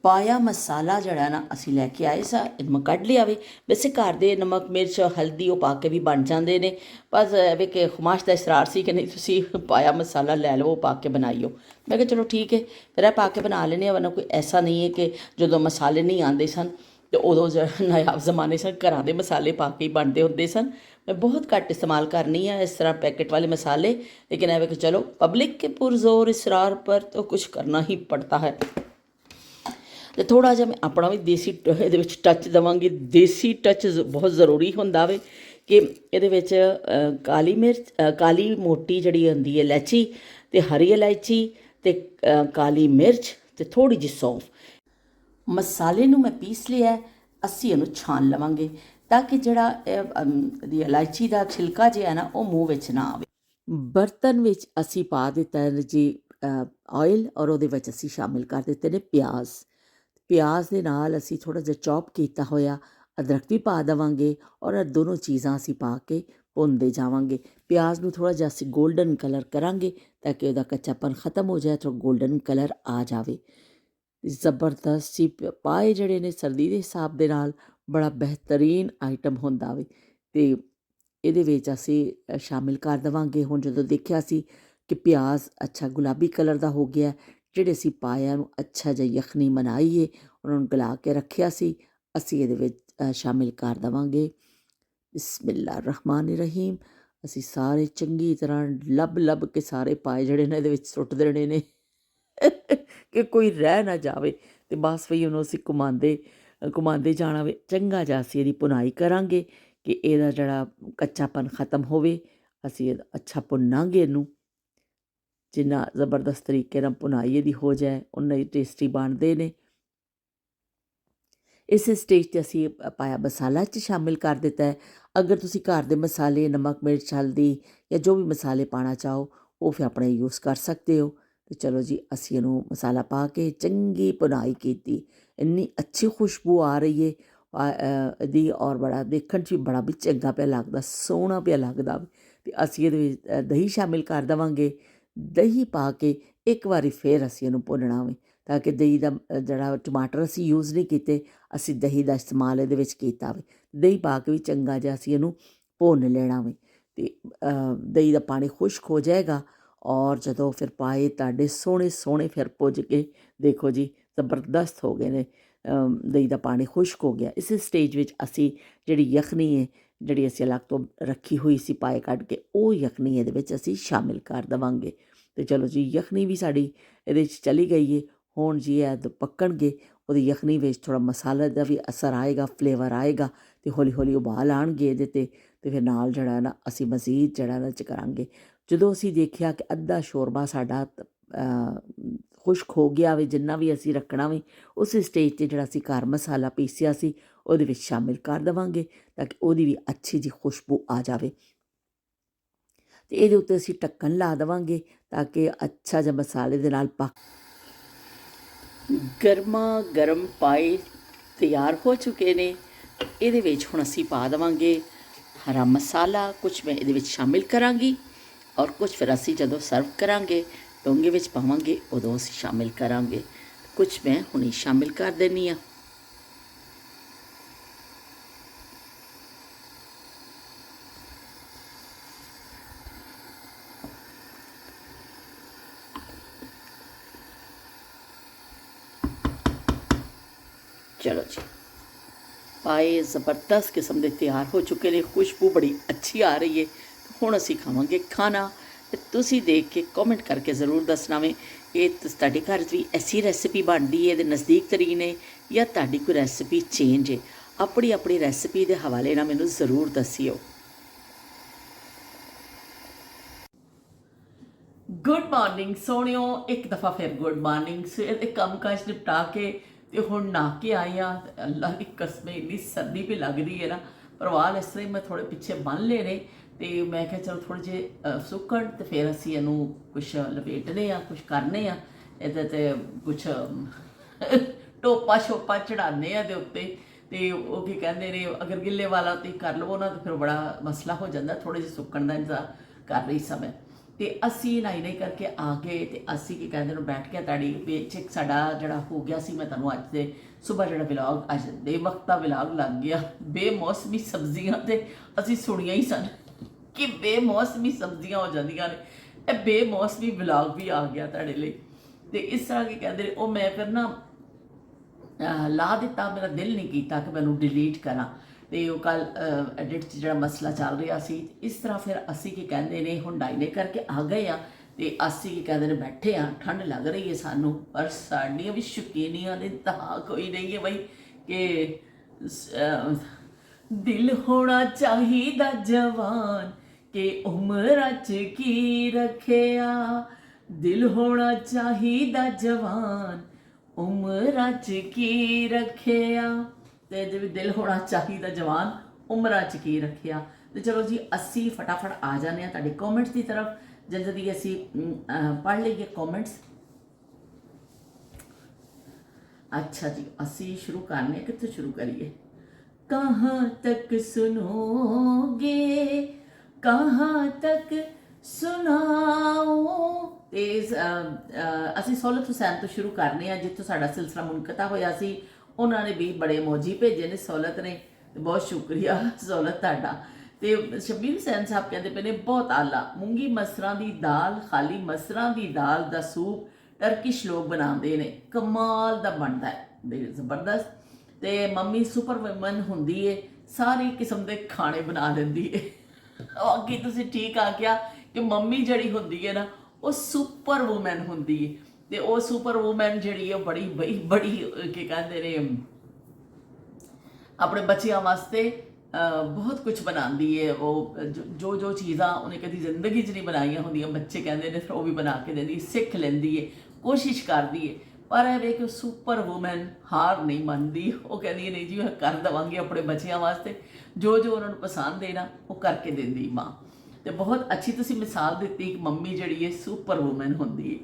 ਪਾਇਆ ਮਸਾਲਾ ਜਿਹੜਾ ਨਾ ਅਸੀਂ ਲੈ ਕੇ ਆਏ ਸਾਂ, ਇਹਨੂੰ ਕੱਢ ਲਿਆ ਵੇ। ਵੈਸੇ ਘਰ ਦੇ ਨਮਕ ਮਿਰਚ ਹਲਦੀ ਉਹ ਪਾ ਕੇ ਵੀ ਬਣ ਜਾਂਦੇ ਨੇ, ਬਸ ਵੀ ਕਿ ਖੁਮਾਸ਼ ਦਾ ਇਸਰਾਰ ਸੀ ਕਿ ਨਹੀਂ ਤੁਸੀਂ ਪਾਇਆ ਮਸਾਲਾ ਲੈ ਲਓ, ਪਾ ਕੇ ਬਣਾਈਓ। ਮੈਂ ਕਿਹਾ ਚਲੋ ਠੀਕ ਹੈ, ਫਿਰ ਇਹ ਪਾ ਕੇ ਬਣਾ ਲੈਂਦੇ ਹਾਂ। ਵਰਨਾ ਕੋਈ ਐਸਾ ਨਹੀਂ ਹੈ ਕਿ ਜਦੋਂ ਮਸਾਲੇ ਨਹੀਂ ਆਉਂਦੇ ਸਨ ਅਤੇ ਉਦੋਂ ਨਾਯਾਬ ਜ਼ਮਾਨੇ ਸਨ, ਘਰਾਂ ਦੇ ਮਸਾਲੇ ਪਾ ਕੇ ਹੀ ਬਣਦੇ ਹੁੰਦੇ ਸਨ। ਮੈਂ ਬਹੁਤ ਘੱਟ ਇਸਤੇਮਾਲ ਕਰਨੀ ਆ ਇਸ ਤਰ੍ਹਾਂ ਪੈਕਟ ਵਾਲੇ ਮਸਾਲੇ, ਲੇਕਿਨ ਐਵੇਂ ਕਿ ਚਲੋ ਪਬਲਿਕ ਕੇ ਪੁਰਜ਼ੋਰ ਇਸਰਾਰ ਪਰ ਤਾਂ ਕੁਛ ਕਰਨਾ ਹੀ ਪੜਤਾ ਹੈ। ਅਤੇ ਥੋੜ੍ਹਾ ਜਿਹਾ ਮੈਂ ਆਪਣਾ ਵੀ ਦੇਸੀ ਇਹਦੇ ਵਿੱਚ ਟੱਚ ਦੇਵਾਂਗੀ। ਦੇਸੀ ਟੱਚ ਬਹੁਤ ਜ਼ਰੂਰੀ ਹੁੰਦਾ ਵੇ ਕਿ ਇਹਦੇ ਵਿੱਚ ਕਾਲੀ ਮਿਰਚ, ਕਾਲੀ ਮੋਟੀ ਜਿਹੜੀ ਹੁੰਦੀ ਹੈ ਇਲਾਇਚੀ, ਅਤੇ ਹਰੀ ਇਲਾਇਚੀ, ਅਤੇ ਕਾਲੀ ਮਿਰਚ, ਅਤੇ ਥੋੜ੍ਹੀ ਜਿਹੀ ਸੌਂਫ, ਮਸਾਲੇ ਨੂੰ ਮੈਂ ਪੀਸ ਲਿਆ। ਅਸੀਂ ਇਹਨੂੰ ਛਾਣ ਲਵਾਂਗੇ ਤਾਂ ਕਿ ਜਿਹੜਾ ਇਹਦੀ ਇਲਾਇਚੀ ਦਾ ਛਿਲਕਾ ਜਿਹਾ ਨਾ ਉਹ ਮੂੰਹ ਵਿੱਚ ਨਾ ਆਵੇ। ਬਰਤਨ ਵਿੱਚ ਅਸੀਂ ਪਾ ਦਿੱਤਾ ਜੀ ਆਇਲ, ਔਰ ਉਹਦੇ ਵਿੱਚ ਅਸੀਂ ਸ਼ਾਮਿਲ ਕਰ ਦਿੱਤੇ ਨੇ ਪਿਆਜ਼। ਪਿਆਜ਼ ਦੇ ਨਾਲ ਅਸੀਂ ਥੋੜ੍ਹਾ ਜਿਹਾ ਚੌਪ ਕੀਤਾ ਹੋਇਆ ਅਦਰਕ ਵੀ ਪਾ ਦੇਵਾਂਗੇ, ਔਰ ਇਹ ਦੋਨੋਂ ਚੀਜ਼ਾਂ ਅਸੀਂ ਪਾ ਕੇ ਭੁੰਨਦੇ ਜਾਵਾਂਗੇ। ਪਿਆਜ਼ ਨੂੰ ਥੋੜ੍ਹਾ ਜਿਹਾ ਅਸੀਂ ਗੋਲਡਨ ਕਲਰ ਕਰਾਂਗੇ ਤਾਂ ਕਿ ਉਹਦਾ ਕੱਚਾਪਨ ਖ਼ਤਮ ਹੋ ਜਾਏ, ਥੋੜ੍ਹਾ ਗੋਲਡਨ ਕਲਰ ਆ ਜਾਵੇ। ਜ਼ਬਰਦਸਤ ਜੀ ਪਾਏ ਜਿਹੜੇ ਨੇ ਸਰਦੀ ਦੇ ਹਿਸਾਬ ਦੇ ਨਾਲ ਬੜਾ ਬਿਹਤਰੀਨ ਆਈਟਮ ਹੁੰਦਾ ਵੇ, ਅਤੇ ਇਹਦੇ ਵਿੱਚ ਅਸੀਂ ਸ਼ਾਮਿਲ ਕਰ ਦੇਵਾਂਗੇ। ਹੁਣ ਜਦੋਂ ਦੇਖਿਆ ਸੀ ਕਿ ਪਿਆਜ਼ ਅੱਛਾ ਗੁਲਾਬੀ ਕਲਰ ਦਾ ਹੋ ਗਿਆ, ਜਿਹੜੇ ਅਸੀਂ ਪਾਇਆ ਨੂੰ ਅੱਛਾ ਜਿਹਾ ਯਖਨੀ ਬਣਾਈਏ, ਉਹਨਾਂ ਨੂੰ ਗਲਾ ਕੇ ਰੱਖਿਆ ਸੀ, ਅਸੀਂ ਇਹਦੇ ਵਿੱਚ ਸ਼ਾਮਿਲ ਕਰ ਦੇਵਾਂਗੇ। ਬਿਸਮਿਲ੍ਲਾਹਿਰ ਰਹਿਮਾਨਿਰ ਰਹੀਮ। ਅਸੀਂ ਸਾਰੇ ਚੰਗੀ ਤਰ੍ਹਾਂ ਲੱਭ ਕੇ ਸਾਰੇ ਪਾਏ ਜਿਹੜੇ ਨੇ ਇਹਦੇ ਵਿੱਚ ਸੁੱਟ ਦੇਣੇ ਨੇ ਕਿ ਕੋਈ ਰਹਿ ਨਾ ਜਾਵੇ, ਅਤੇ ਬਸ ਵੀ ਉਹਨੂੰ ਅਸੀਂ ਘੁਮਾਉਂਦੇ ਜਾਣਾ ਵੇ। ਚੰਗਾ ਜਿਹਾ ਅਸੀਂ ਇਹਦੀ ਭੁਨਾਈ ਕਰਾਂਗੇ ਕਿ ਇਹਦਾ ਜਿਹੜਾ ਕੱਚਾਪਨ ਖ਼ਤਮ ਹੋਵੇ। ਅਸੀਂ ਅੱਛਾ ਭੁੰਨਾਂਗੇ ਇਹਨੂੰ, ਜਿੰਨਾ ਜ਼ਬਰਦਸਤ ਤਰੀਕੇ ਨਾਲ ਭੁਨਾਈ ਇਹਦੀ ਹੋ ਜਾਏ ਉਨਾ ਹੀ ਟੇਸਟੀ ਬਣਦੇ ਨੇ। ਇਸ ਸਟੇਜ 'ਤੇ ਅਸੀਂ ਪਾਇਆ ਮਸਾਲਾ 'ਚ ਸ਼ਾਮਿਲ ਕਰ ਦਿੱਤਾ ਹੈ। ਅਗਰ ਤੁਸੀਂ ਘਰ ਦੇ ਮਸਾਲੇ ਨਮਕ ਮਿਰਚ ਹਲਦੀ ਜਾਂ ਜੋ ਵੀ ਮਸਾਲੇ ਪਾਉਣਾ ਚਾਹੋ ਉਹ ਫਿਰ ਆਪਣੇ ਯੂਜ਼ ਕਰ ਸਕਦੇ ਹੋ। ਅਤੇ ਚਲੋ ਜੀ ਅਸੀਂ ਇਹਨੂੰ ਮਸਾਲਾ ਪਾ ਕੇ ਚੰਗੀ ਭੁਨਾਈ ਕੀਤੀ, ਇੰਨੀ ਅੱਛੀ ਖੁਸ਼ਬੂ ਆ ਰਹੀ ਹੈ ਇਹਦੀ, ਔਰ ਬੜਾ ਦੇਖਣ 'ਚ ਵੀ ਬੜਾ ਵੀ ਚੰਗਾ ਪਿਆ ਲੱਗਦਾ, ਸੋਹਣਾ ਪਿਆ ਲੱਗਦਾ। ਅਤੇ ਅਸੀਂ ਇਹਦੇ ਵਿੱਚ ਦਹੀਂ ਸ਼ਾਮਿਲ ਕਰ ਦੇਵਾਂਗੇ। ਦਹੀਂ ਪਾ ਕੇ ਇੱਕ ਵਾਰੀ ਫਿਰ ਅਸੀਂ ਇਹਨੂੰ ਭੁੰਨਣਾ ਵੇ, ਤਾਂ ਕਿ ਦਹੀਂ ਦਾ ਜਿਹੜਾ ਟਮਾਟਰ ਅਸੀਂ ਯੂਜ਼ ਨਹੀਂ ਕੀਤੇ, ਅਸੀਂ ਦਹੀਂ ਦਾ ਇਸਤੇਮਾਲ ਇਹਦੇ ਵਿੱਚ ਕੀਤਾ ਵੇ। ਦਹੀਂ ਪਾ ਕੇ ਵੀ ਚੰਗਾ ਜਿਹਾ ਅਸੀਂ ਇਹਨੂੰ ਭੁੰਨ ਲੈਣਾ ਵੇ, ਅਤੇ ਦਹੀਂ ਦਾ ਪਾਣੀ ਖੁਸ਼ਕ ਹੋ ਜਾਏਗਾ। ਔਰ ਜਦੋਂ ਫਿਰ ਪਾਏ ਤੁਹਾਡੇ ਸੋਹਣੇ ਫਿਰ ਭੁੱਜ ਕੇ ਦੇਖੋ ਜੀ ਜ਼ਬਰਦਸਤ ਹੋ ਗਏ ਨੇ, ਦਹੀਂ ਦਾ ਪਾਣੀ ਖੁਸ਼ਕ ਹੋ ਗਿਆ। ਇਸ ਸਟੇਜ ਵਿੱਚ ਅਸੀਂ ਜਿਹੜੀ ਯਖਨੀ ਹੈ, ਜਿਹੜੀ ਅਸੀਂ ਅਲੱਗ ਤੋਂ ਰੱਖੀ ਹੋਈ ਸੀ ਪਾਏ ਕੱਢ ਕੇ, ਉਹ ਯਖਨੀ ਇਹਦੇ ਵਿੱਚ ਅਸੀਂ ਸ਼ਾਮਿਲ ਕਰ ਦੇਵਾਂਗੇ। ਤੇ ਚਲੋ ਜੀ ਯਖਨੀ ਵੀ ਸਾਡੀ ਇਹਦੇ 'ਚ ਚਲੀ ਗਈ ਹੈ। ਹੁਣ ਜੀ ਇਹ ਪੱਕਣਗੇ, ਉਹਦੀ ਯਖਨੀ ਵਿੱਚ ਥੋੜ੍ਹਾ ਮਸਾਲੇ ਦਾ ਵੀ ਅਸਰ ਆਏਗਾ, ਫਲੇਵਰ ਆਏਗਾ ਅਤੇ ਹੌਲੀ ਹੌਲੀ ਉਬਾਲ ਆਉਣਗੇ ਇਹਦੇ 'ਤੇ ਫਿਰ ਨਾਲ ਜਿਹੜਾ ਨਾ ਅਸੀਂ ਮਜ਼ੀਦ ਜਿਹੜਾ ਇਹਨਾਂ 'ਚ ਕਰਾਂਗੇ। ਜਦੋਂ ਅਸੀਂ ਦੇਖਿਆ ਕਿ ਅੱਧਾ ਸ਼ੋਰਬਾ ਸਾਡਾ ਖੁਸ਼ਕ ਹੋ ਗਿਆ ਵੇ, ਜਿੰਨਾ ਵੀ ਅਸੀਂ ਰੱਖਣਾ ਵੀ ਉਸ ਸਟੇਜ 'ਤੇ ਜਿਹੜਾ ਅਸੀਂ ਘਰ ਮਸਾਲਾ ਪੀਸਿਆ ਸੀ ਉਹਦੇ ਵਿੱਚ ਸ਼ਾਮਿਲ ਕਰ ਦੇਵਾਂਗੇ ਤਾਂ ਕਿ ਉਹਦੀ ਵੀ ਅੱਛੀ ਜਿਹੀ ਖੁਸ਼ਬੂ ਆ ਜਾਵੇ। ਅਤੇ ਇਹਦੇ ਉੱਤੇ ਅਸੀਂ ਢੱਕਣ ਲਾ ਦੇਵਾਂਗੇ ਤਾਂ ਕਿ ਅੱਛਾ ਜਿਹਾ ਮਸਾਲੇ ਦੇ ਨਾਲ ਗਰਮਾ ਗਰਮ ਪਾਏ ਤਿਆਰ ਹੋ ਚੁੱਕੇ ਨੇ। ਇਹਦੇ ਵਿੱਚ ਹੁਣ ਅਸੀਂ ਪਾ ਦੇਵਾਂਗੇ ਹਰਾ ਮਸਾਲਾ, ਕੁਛ ਮੈਂ ਇਹਦੇ ਵਿੱਚ ਸ਼ਾਮਿਲ ਕਰਾਂਗੀ ਔਰ ਕੁਛ ਫਿਰ ਅਸੀਂ ਜਦੋਂ ਸਰਵ ਕਰਾਂਗੇ ਡੋਂਗੇ ਵਿੱਚ ਪਾਵਾਂਗੇ ਉਦੋਂ ਅਸੀਂ ਸ਼ਾਮਿਲ ਕਰਾਂਗੇ। ਕੁਛ ਮੈਂ ਹੁਣੇ ਸ਼ਾਮਿਲ ਕਰ ਦਿੰਦੀ ਹਾਂ। ਚਲੋ ਜੀ, ਪਾਏ ਜ਼ਬਰਦਸਤ ਕਿਸਮ ਦੇ ਤਿਆਰ ਹੋ ਚੁੱਕੇ ਨੇ, ਖੁਸ਼ਬੂ ਬੜੀ ਅੱਛੀ ਆ ਰਹੀ ਹੈ। ਹੁਣ ਅਸੀਂ ਖਾਵਾਂਗੇ ਖਾਣਾ ਅਤੇ ਤੁਸੀਂ ਦੇਖ ਕੇ ਕਮੈਂਟ ਕਰਕੇ ਜ਼ਰੂਰ ਦੱਸਣਾ ਵੇ ਇਹ ਤੁਹਾਡੇ ਘਰ 'ਚ ਵੀ ਐਸੀ ਰੈਸਿਪੀ ਬਣਦੀ ਹੈ, ਇਹਦੇ ਨਜ਼ਦੀਕ ਤਰੀਨ ਹੈ ਜਾਂ ਤੁਹਾਡੀ ਕੋਈ ਰੈਸਿਪੀ ਚੇਂਜ ਹੈ। ਆਪਣੀ ਆਪਣੀ ਰੈਸਿਪੀ ਦੇ ਹਵਾਲੇ ਨਾਲ ਮੈਨੂੰ ਜ਼ਰੂਰ ਦੱਸਿਓ। ਗੁੱਡ ਮਾਰਨਿੰਗ ਸੋਹਣਿਓ, ਇੱਕ ਦਫਾ ਫਿਰ ਗੁੱਡ ਮਾਰਨਿੰਗ। ਸਵੇਰ ਦੇ ਕੰਮ ਕਾਜ ਨਿਪਟਾ ਕੇ ਤੇ ਹੁਣ ਨਹਾ ਕੇ ਆਏ ਹਾਂ। ਅੱਲਾ ਦੀ ਕਸਮ ਇੰਨੀ ਸਰਦੀ ਵੀ ਲੱਗਦੀ ਹੈ ਨਾ, ਪਰਵਾਲ ਇਸ ਤਰ੍ਹਾਂ ਹੀ ਮੈਂ ਥੋੜ੍ਹੇ ਪਿੱਛੇ ਬੰਨ੍ਹ ਲਏ ਨੇ ਅਤੇ ਮੈਂ ਕਿਹਾ ਚਲੋ ਥੋੜ੍ਹੇ ਜਿਹੇ ਸੁੱਕਣ ਅਤੇ ਫਿਰ ਅਸੀਂ ਇਹਨੂੰ ਕੁਛ ਲਪੇਟਦੇ ਹਾਂ, ਕੁਛ ਕਰਨੇ ਹਾਂ ਇਹਦੇ 'ਤੇ, ਕੁਛ ਟੋਪਾ ਛੋਪਾ ਚੜ੍ਹਾਉਂਦੇ ਹਾਂ ਇਹਦੇ ਉੱਤੇ। ਅਤੇ ਉਹ ਕੀ ਕਹਿੰਦੇ ਨੇ, ਅਗਰ ਗਿੱਲੇ ਵਾਲਾ ਤੁਸੀਂ ਕਰ ਲਵੋ ਨਾ ਤਾਂ ਫਿਰ ਬੜਾ ਮਸਲਾ ਹੋ ਜਾਂਦਾ, ਥੋੜ੍ਹੇ ਜਿਹੇ ਸੁੱਕਣ ਦਾ ਇੰਤਜ਼ਾਰ ਕਰ ਰਹੀ ਸਾਂ ਮੈਂ। ਅਤੇ ਅਸੀਂ ਨਹੀਂ ਕਰਕੇ ਆ ਗਏ ਅਤੇ ਅਸੀਂ ਕੀ ਕਹਿੰਦੇ ਨੂੰ ਬੈਠ ਕੇ ਤੁਹਾਡੀ ਵਿੱਚ ਇੱਕ ਸਾਡਾ ਜਿਹੜਾ ਹੋ ਗਿਆ ਸੀ, ਮੈਂ ਤੁਹਾਨੂੰ ਅੱਜ ਦੇ ਸੁਬਾਹ ਜਿਹੜਾ ਵਿਲਾਗ, ਅੱਜ ਬੇਵਕਤਾ ਵਿਲਾਗ ਲੱਗ ਗਿਆ। ਬੇਮੌਸਮੀ ਸਬਜ਼ੀਆਂ ਤੇ ਅਸੀਂ ਸੁਣੀਆਂ ਹੀ ਸਨ ਕਿ ਬੇਮੌਸਮੀ ਸਬਜ਼ੀਆਂ ਹੋ ਜਾਂਦੀਆਂ ਨੇ, ਇਹ ਬੇਮੌਸਮੀ ਵਿਲਾਗ ਵੀ ਆ ਗਿਆ ਤੁਹਾਡੇ ਲਈ। ਅਤੇ ਇਸ ਤਰ੍ਹਾਂ ਕੀ ਕਹਿੰਦੇ ਨੇ, ਉਹ ਮੈਂ ਫਿਰ ਨਾ ਲਾ ਦਿੱਤਾ, ਮੇਰਾ ਦਿਲ ਨਹੀਂ ਕੀਤਾ ਕਿ ਮੈਨੂੰ ਡਿਲੀਟ ਕਰਾਂ। ਅਤੇ ਉਹ ਕੱਲ੍ਹ ਐਡਿਟ 'ਚ ਜਿਹੜਾ ਮਸਲਾ ਚੱਲ ਰਿਹਾ ਸੀ, ਇਸ ਤਰ੍ਹਾਂ ਫਿਰ ਅਸੀਂ ਕੀ ਕਹਿੰਦੇ ਨੇ ਹੁਣ ਡਾਈਨੇ ਕਰਕੇ ਆ ਗਏ ਹਾਂ ਅਤੇ ਅਸੀਂ ਕੀ ਕਹਿੰਦੇ ਨੇ ਬੈਠੇ ਹਾਂ। ਠੰਡ ਲੱਗ ਰਹੀ ਹੈ ਸਾਨੂੰ, ਪਰ ਸਾਡੀਆਂ ਵੀ ਸ਼ੌਕੀਨੀਆਂ ਦੀ ਇੰਤਹਾ ਕੋਈ ਨਹੀਂ ਹੈ ਬਈ ਕਿ ਦਿਲ ਹੋਣਾ ਚਾਹੀਦਾ ਜਵਾਨ ਕਿ ਉਮਰਾਂ 'ਚ ਕੀ ਰੱਖਿਆ, ਦਿਲ ਹੋਣਾ ਚਾਹੀਦਾ ਜਵਾਨ ਉਮਰਾਂ 'ਚ ਕੀ ਰੱਖਿਆ। ਅਤੇ ਜੇ ਵੀ ਦਿਲ ਹੋਣਾ ਚਾਹੀਦਾ ਜਵਾਨ ਉਮਰਾਂ 'ਚ ਕੀ ਰੱਖਿਆ। ਅਤੇ ਚਲੋ ਜੀ ਅਸੀਂ ਫਟਾਫਟ ਆ ਜਾਂਦੇ ਹਾਂ ਤੁਹਾਡੇ ਕੌਮੈਂਟਸ ਦੀ ਤਰਫ, ਜਲਦੀ ਅਸੀਂ ਪੜ੍ਹ ਲਈਏ ਕੌਮੈਂਟਸ। अच्छा जी, ਅਸੀਂ ਸ਼ੁਰੂ ਕਰਨੇ, ਕਿੱਥੋਂ ਸ਼ੁਰੂ ਕਰੀਏ? कहाँ तक सुनोगे कहाँ तक सुनाओ। ਤੇ ਅਸੀਂ ਸੌਲਤ ਹੁਸੈਨ ਤੋਂ ਸ਼ੁਰੂ ਕਰਨੇ ਆ, ਜਿੱਥੋਂ ਸਾਡਾ ਸਿਲਸਿਲਾ ਮੁਨਕਤਾ ਹੋਇਆ ਸੀ। ਉਹਨਾਂ ਨੇ ਵੀ ਬੜੇ ਮੌਜੀ ਭੇਜੇ ਨੇ ਸੌਲਤ ਨੇ, ਬਹੁਤ ਸ਼ੁਕਰੀਆ ਸੌਲਤ ਤੁਹਾਡਾ। ਤੇ ਸ਼ਬੀਰ ਹੁਸੈਨ ਸਾਹਿਬ ਕਹਿੰਦੇ ਪਏ ਨੇ ਬਹੁਤ ਆਲਾ, ਮੂੰਗੀ ਮਸਰਾਂ ਦੀ ਦਾਲ, ਖਾਲੀ ਮਸਰਾਂ ਦੀ ਦਾਲ ਦਾ ਸੂਪ ਟਰਕਿਸ਼ ਲੋਕ ਬਣਾਉਂਦੇ ਨੇ, ਕਮਾਲ ਦਾ ਬਣਦਾ ਹੈ, ਜ਼ਬਰਦਸਤ। ਤੇ ਮੰਮੀ ਸੁਪਰ ਵੂਮਨ ਹੁੰਦੀ ਏ, ਸਾਰੀ ਕਿਸਮ ਦੇ ਖਾਣੇ ਬਣਾ ਲੈਂਦੀ ਏ। ਅੱਗੇ ਤੁਸੀਂ ਠੀਕ ਆਖਿਆ ਕਿ ਮੰਮੀ ਜਿਹੜੀ ਹੁੰਦੀ ਹੈ ਨਾ ਉਹ ਸੁਪਰ ਵੂਮਨ ਹੁੰਦੀ ਏ। ਤੇ ਉਹ ਸੁਪਰ ਵੂਮਨ ਜਿਹੜੀ ਹੈ ਬੜੀ ਬੜੀ ਕੀ ਕਹਿੰਦੇ ਨੇ, ਆਪਣੇ ਬੱਚਿਆਂ ਵਾਸਤੇ ਬਹੁਤ ਕੁਝ ਬਣਾਉਂਦੀ ਹੈ। ਉਹ ਜੋ ਚੀਜ਼ਾਂ ਉਹਨੇ ਕਦੀ ਜ਼ਿੰਦਗੀ 'ਚ ਨਹੀਂ ਬਣਾਈਆਂ ਹੁੰਦੀਆਂ, ਬੱਚੇ ਕਹਿੰਦੇ ਨੇ, ਫਿਰ ਉਹ ਵੀ ਬਣਾ ਕੇ ਦਿੰਦੀ, ਸਿੱਖ ਲੈਂਦੀ ਹੈ, ਕੋਸ਼ਿਸ਼ ਕਰਦੀ ਹੈ। ਪਰ ਇਹ ਵੇ ਕਿ ਸੁਪਰ ਵੂਮਨ ਹਾਰ ਨਹੀਂ ਮੰਨਦੀ, ਉਹ ਕਹਿੰਦੀ ਹੈ ਨਹੀਂ ਜੀ ਮੈਂ ਕਰ ਦੇਵਾਂਗੀ ਆਪਣੇ ਬੱਚਿਆਂ ਵਾਸਤੇ, ਜੋ ਉਹਨਾਂ ਨੂੰ ਪਸੰਦ ਹੈ ਨਾ ਉਹ ਕਰਕੇ ਦਿੰਦੀ ਮਾਂ। ਅਤੇ ਬਹੁਤ ਅੱਛੀ ਤੁਸੀਂ ਮਿਸਾਲ ਦਿੱਤੀ ਕਿ ਮੰਮੀ ਜਿਹੜੀ ਹੈ ਸੁਪਰ ਵੂਮਨ ਹੁੰਦੀ ਹੈ।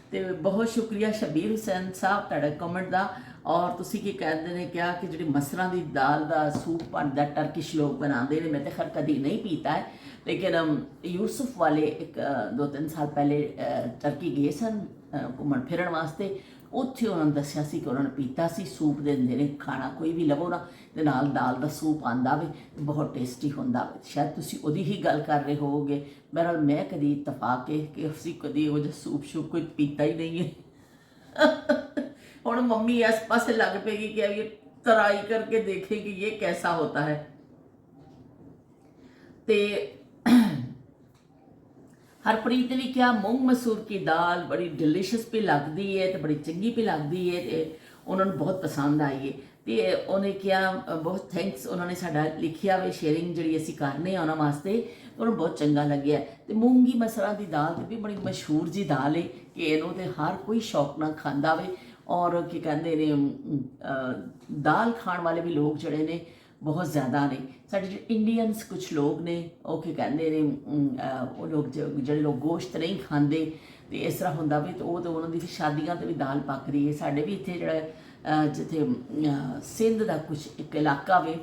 ਅਤੇ ਬਹੁਤ ਸ਼ੁਕਰੀਆ ਸ਼ਬੀਰ ਹੁਸੈਨ ਸਾਹਿਬ ਤੁਹਾਡਾ ਕਮੈਂਟ ਦਾ। ਔਰ ਤੁਸੀਂ ਕੀ ਕਹਿੰਦੇ ਨੇ ਕਿਹਾ ਕਿ ਜਿਹੜੀ ਮਸਰਾਂ ਦੀ ਦਾਲ ਦਾ ਸੂਪ ਬਣਦਾ ਟਰਕਿਸ਼ ਲੋਕ ਬਣਾਉਂਦੇ ਨੇ, ਮੈਂ ਤਾਂ ਖੈਰ ਕਦੀ ਨਹੀਂ ਪੀਤਾ ਹੈ, ਲੇਕਿਨ ਯੂਸਫ ਵਾਲੇ ਇੱਕ 2-3 ਸਾਲ ਪਹਿਲੇ ਟਰਕੀ ਗਏ ਸਨ ਘੁੰਮਣ ਫਿਰਨ ਵਾਸਤੇ, ਉੱਥੇ ਉਹਨਾਂ ਨੂੰ ਦੱਸਿਆ ਸੀ ਕਿ ਉਹਨਾਂ ਨੇ ਪੀਤਾ ਸੀ, ਸੂਪ ਦਿੰਦੇ ਨੇ, ਖਾਣਾ ਕੋਈ ਵੀ ਲਵੋ ਨਾ ਦੇ ਨਾਲ ਦਾਲ ਦਾ ਸੂਪ ਆਉਂਦਾ ਵੇ, ਬਹੁਤ ਟੇਸਟੀ ਹੁੰਦਾ ਵੇ। ਸ਼ਾਇਦ ਤੁਸੀਂ ਉਹਦੀ ਹੀ ਗੱਲ ਕਰ ਰਹੇ ਹੋਵੋਗੇ। ਬਹਰਹਾਲ ਮੈਂ ਕਦੀ ਇਤਫਾਕ ਹੈ ਕਿ ਅਸੀਂ ਕਦੀ ਉਹ ਜਿਹਾ ਸੂਪ ਸ਼ੂਪ ਕੋਈ ਪੀਤਾ ਹੀ ਨਹੀਂ ਹੈ। ਹੁਣ ਮੰਮੀ ਇਸ ਪਾਸੇ ਲੱਗ ਪਏਗੀ कि अब ये ट्राई करके देखेगी ये कैसा होता है। ਤੇ ਹਰਪ੍ਰੀਤ ਨੇ ਵੀ ਕਿਹਾ ਮੂੰਗ ਮਸੂਰ ਕੀ ਦਾਲ ਬੜੀ ਡਿਲੀਸ਼ੀਅਸ ਵੀ ਲੱਗਦੀ ਹੈ ਤੇ ਬੜੀ ਚੰਗੀ ਵੀ ਲੱਗਦੀ ਹੈ ਤੇ ਉਹਨਾਂ ਨੂੰ ਬਹੁਤ ਪਸੰਦ ਆਈ ਹੈ। ਤੇ ਉਹਨੇ ਕਿਹਾ ਬਹੁਤ ਥੈਂਕਸ, ਉਹਨਾਂ ਨੇ ਸਾਡਾ ਲਿਖਿਆ ਵੇ ਸ਼ੇਅਰਿੰਗ ਜਿਹੜੀ ਅਸੀਂ ਕਰਨੇ ਆ ਉਹਨਾਂ ਵਾਸਤੇ, ਉਹਨੂੰ ਬਹੁਤ ਚੰਗਾ ਲੱਗਿਆ। ਤੇ ਮੂੰਗੀ ਮਸਰਾਂ ਦੀ ਦਾਲ ਤੇ ਵੀ ਬੜੀ ਮਸ਼ਹੂਰ ਜੀ ਦਾਲ ਹੈ ਕਿ ਇਹਨੂੰ ਤੇ ਹਰ ਕੋਈ ਸ਼ੌਕ ਨਾਲ ਖਾਂਦਾ ਵੇ। ਔਰ ਕੀ ਕਹਿੰਦੇ ਨੇ ਦਾਲ ਖਾਣ ਵਾਲੇ ਵੀ ਲੋਕ ਜਿਹੜੇ ਨੇ ਬਹੁਤ ਜ਼ਿਆਦਾ ਨੇ। ਸਾਡੇ ਜਿਹੜੇ ਇੰਡੀਅਨਸ ਕੁਛ ਲੋਕ ਨੇ ਉਹ ਕੀ ਕਹਿੰਦੇ ਨੇ ਉਹ ਲੋਕ ਜਿਹੜੇ ਲੋਕ ਗੋਸ਼ਤ ਨਹੀਂ ਖਾਂਦੇ ਤੇ ਇਸ ਤਰ੍ਹਾਂ ਹੁੰਦਾ ਵੀ ਤੇ ਉਹ ਤਾਂ ਉਹਨਾਂ ਦੀ ਸ਼ਾਦੀਆਂ 'ਤੇ ਵੀ ਦਾਲ ਪੱਕਦੀ ਹੈ। ਸਾਡੇ ਵੀ ਇੱਥੇ ਜਿਹੜਾ ਜਿੱਥੇ ਸਿੰਧ ਦਾ ਕੁਛ ਇੱਕ ਇਲਾਕਾ ਵੇ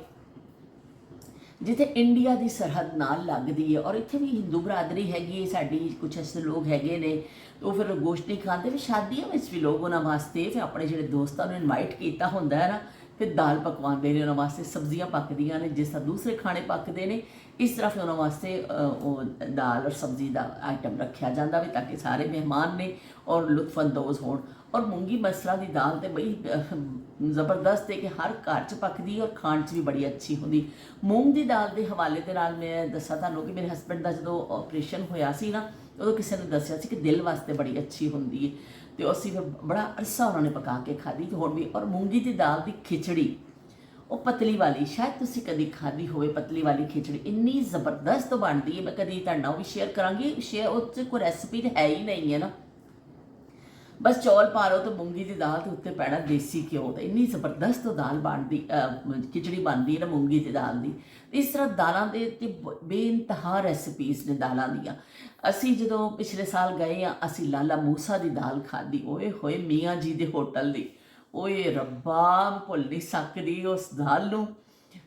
ਜਿੱਥੇ ਇੰਡੀਆ ਦੀ ਸਰਹੱਦ ਨਾਲ ਲੱਗਦੀ ਹੈ ਔਰ ਇੱਥੇ ਵੀ ਹਿੰਦੂ ਬਰਾਦਰੀ ਹੈਗੀ ਹੈ ਸਾਡੀ, ਕੁਛ ਐਸੇ ਲੋਕ ਹੈਗੇ ਨੇ ਉਹ ਫਿਰ ਗੋਸ਼ਤ ਨਹੀਂ ਖਾਂਦੇ। ਫਿਰ ਸ਼ਾਦੀਆਂ ਵਿੱਚ ਵੀ ਲੋਕ ਉਹਨਾਂ ਵਾਸਤੇ ਫਿਰ ਆਪਣੇ ਜਿਹੜੇ ਦੋਸਤਾਂ ਨੂੰ ਇਨਵਾਈਟ ਕੀਤਾ ਹੁੰਦਾ ਹੈ ਨਾ, ਫਿਰ ਦਾਲ ਪਕਵਾਉਂਦੇ ਨੇ ਉਹਨਾਂ ਵਾਸਤੇ, ਸਬਜ਼ੀਆਂ ਪੱਕਦੀਆਂ ਨੇ ਜਿਸ ਤਰ੍ਹਾਂ ਦੂਸਰੇ ਖਾਣੇ ਪੱਕਦੇ ਨੇ ਇਸ ਤਰ੍ਹਾਂ ਫਿਰ ਉਹਨਾਂ ਵਾਸਤੇ ਉਹ ਦਾਲ ਔਰ ਸਬਜ਼ੀ ਦਾ ਆਈਟਮ ਰੱਖਿਆ ਜਾਂਦਾ ਵੀ ਤਾਂ ਕਿ ਸਾਰੇ ਮਹਿਮਾਨ ਨੇ ਔਰ ਲੁਤਫਅੰਦੋਜ਼ ਹੋਣ। ਔਰ ਮੂੰਗੀ ਮਸਰਾਂ ਦੀ ਦਾਲ ਤੇ ਬਈ ਜ਼ਬਰਦਸਤ ਹੈ ਕਿ ਹਰ ਘਰ 'ਚ ਪੱਕਦੀ ਔਰ ਖਾਣ 'ਚ ਵੀ ਬੜੀ ਅੱਛੀ ਹੁੰਦੀ। ਮੂੰਗ ਦੀ ਦਾਲ ਦੇ ਹਵਾਲੇ ਦੇ ਨਾਲ ਮੈਂ ਦੱਸਾਂ ਤੁਹਾਨੂੰ ਕਿ ਮੇਰੇ ਹਸਬੈਂਡ ਦਾ ਜਦੋਂ ਆਪਰੇਸ਼ਨ ਹੋਇਆ ਸੀ ਨਾ, ਉਦੋਂ ਕਿਸੇ ਨੇ ਦੱਸਿਆ ਸੀ ਕਿ ਦਿਲ ਵਾਸਤੇ ਬੜੀ ਅੱਛੀ ਹੁੰਦੀ ਹੈ ਤੇ ਅਸੀਂ ਫਿਰ ਬੜਾ ਅਰਸਾ ਉਹਨਾਂ ਨੇ ਪਕਾ ਕੇ ਖਾਧੀ ਤੇ ਹੁਣ ਵੀ। ਔਰ ਮੂੰਗੀ ਦੀ ਦਾਲ ਦੀ ਖਿਚੜੀ ਉਹ ਪਤਲੀ ਵਾਲੀ, ਸ਼ਾਇਦ ਤੁਸੀਂ ਕਦੀ ਖਾਧੀ ਹੋਵੇ ਪਤਲੀ ਵਾਲੀ ਖਿਚੜੀ, ਇੰਨੀ ਜ਼ਬਰਦਸਤ ਬਣਦੀ ਹੈ। ਮੈਂ ਕਦੀ ਤੁਹਾਡੇ ਨਾਲ ਵੀ ਸ਼ੇਅਰ ਕਰਾਂਗੀ, ਉਹ 'ਚ ਕੋਈ ਰੈਸਪੀ ਤਾਂ ਹੈ ਹੀ ਨਹੀਂ ਹੈ ਨਾ, ਬਸ ਚੌਲ ਪਾ ਲਓ ਤੇ ਮੂੰਗੀ ਦੀ ਦਾਲ ਤੇ ਉੱਤੇ ਪੈਣਾ ਦੇਸੀ ਘਿਓ ਤੇ ਇੰਨੀ ਜ਼ਬਰਦਸਤ ਦਾਲ ਬਣਦੀ ਖਿਚੜੀ ਬਣਦੀ ਹੈ ਨਾ ਮੂੰਗੀ ਦੀ ਦਾਲ ਦੀ। ਇਸ ਤਰ੍ਹਾਂ ਦਾਲਾਂ ਦੇ ਤੇ ਬੇਇੰਤਹਾ ਰੈਸਪੀਜ਼ ਨੇ ਦਾਲਾਂ ਦੀਆਂ। ਅਸੀਂ ਜਦੋਂ ਪਿਛਲੇ ਸਾਲ ਗਏ ਆ ਅਸੀਂ ਲਾਲਾ ਮੂਸਾ ਦੀ ਦਾਲ ਖਾਧੀ, ਓਏ ਹੋਏ ਮੀਆਂ ਜੀ ਦੇ ਹੋਟਲ ਦੀ, ਓਏ ਰੱਬਾ ਭੁੱਲ ਨਹੀਂ ਸਕਦੀ ਉਸ ਦਾਲ ਨੂੰ।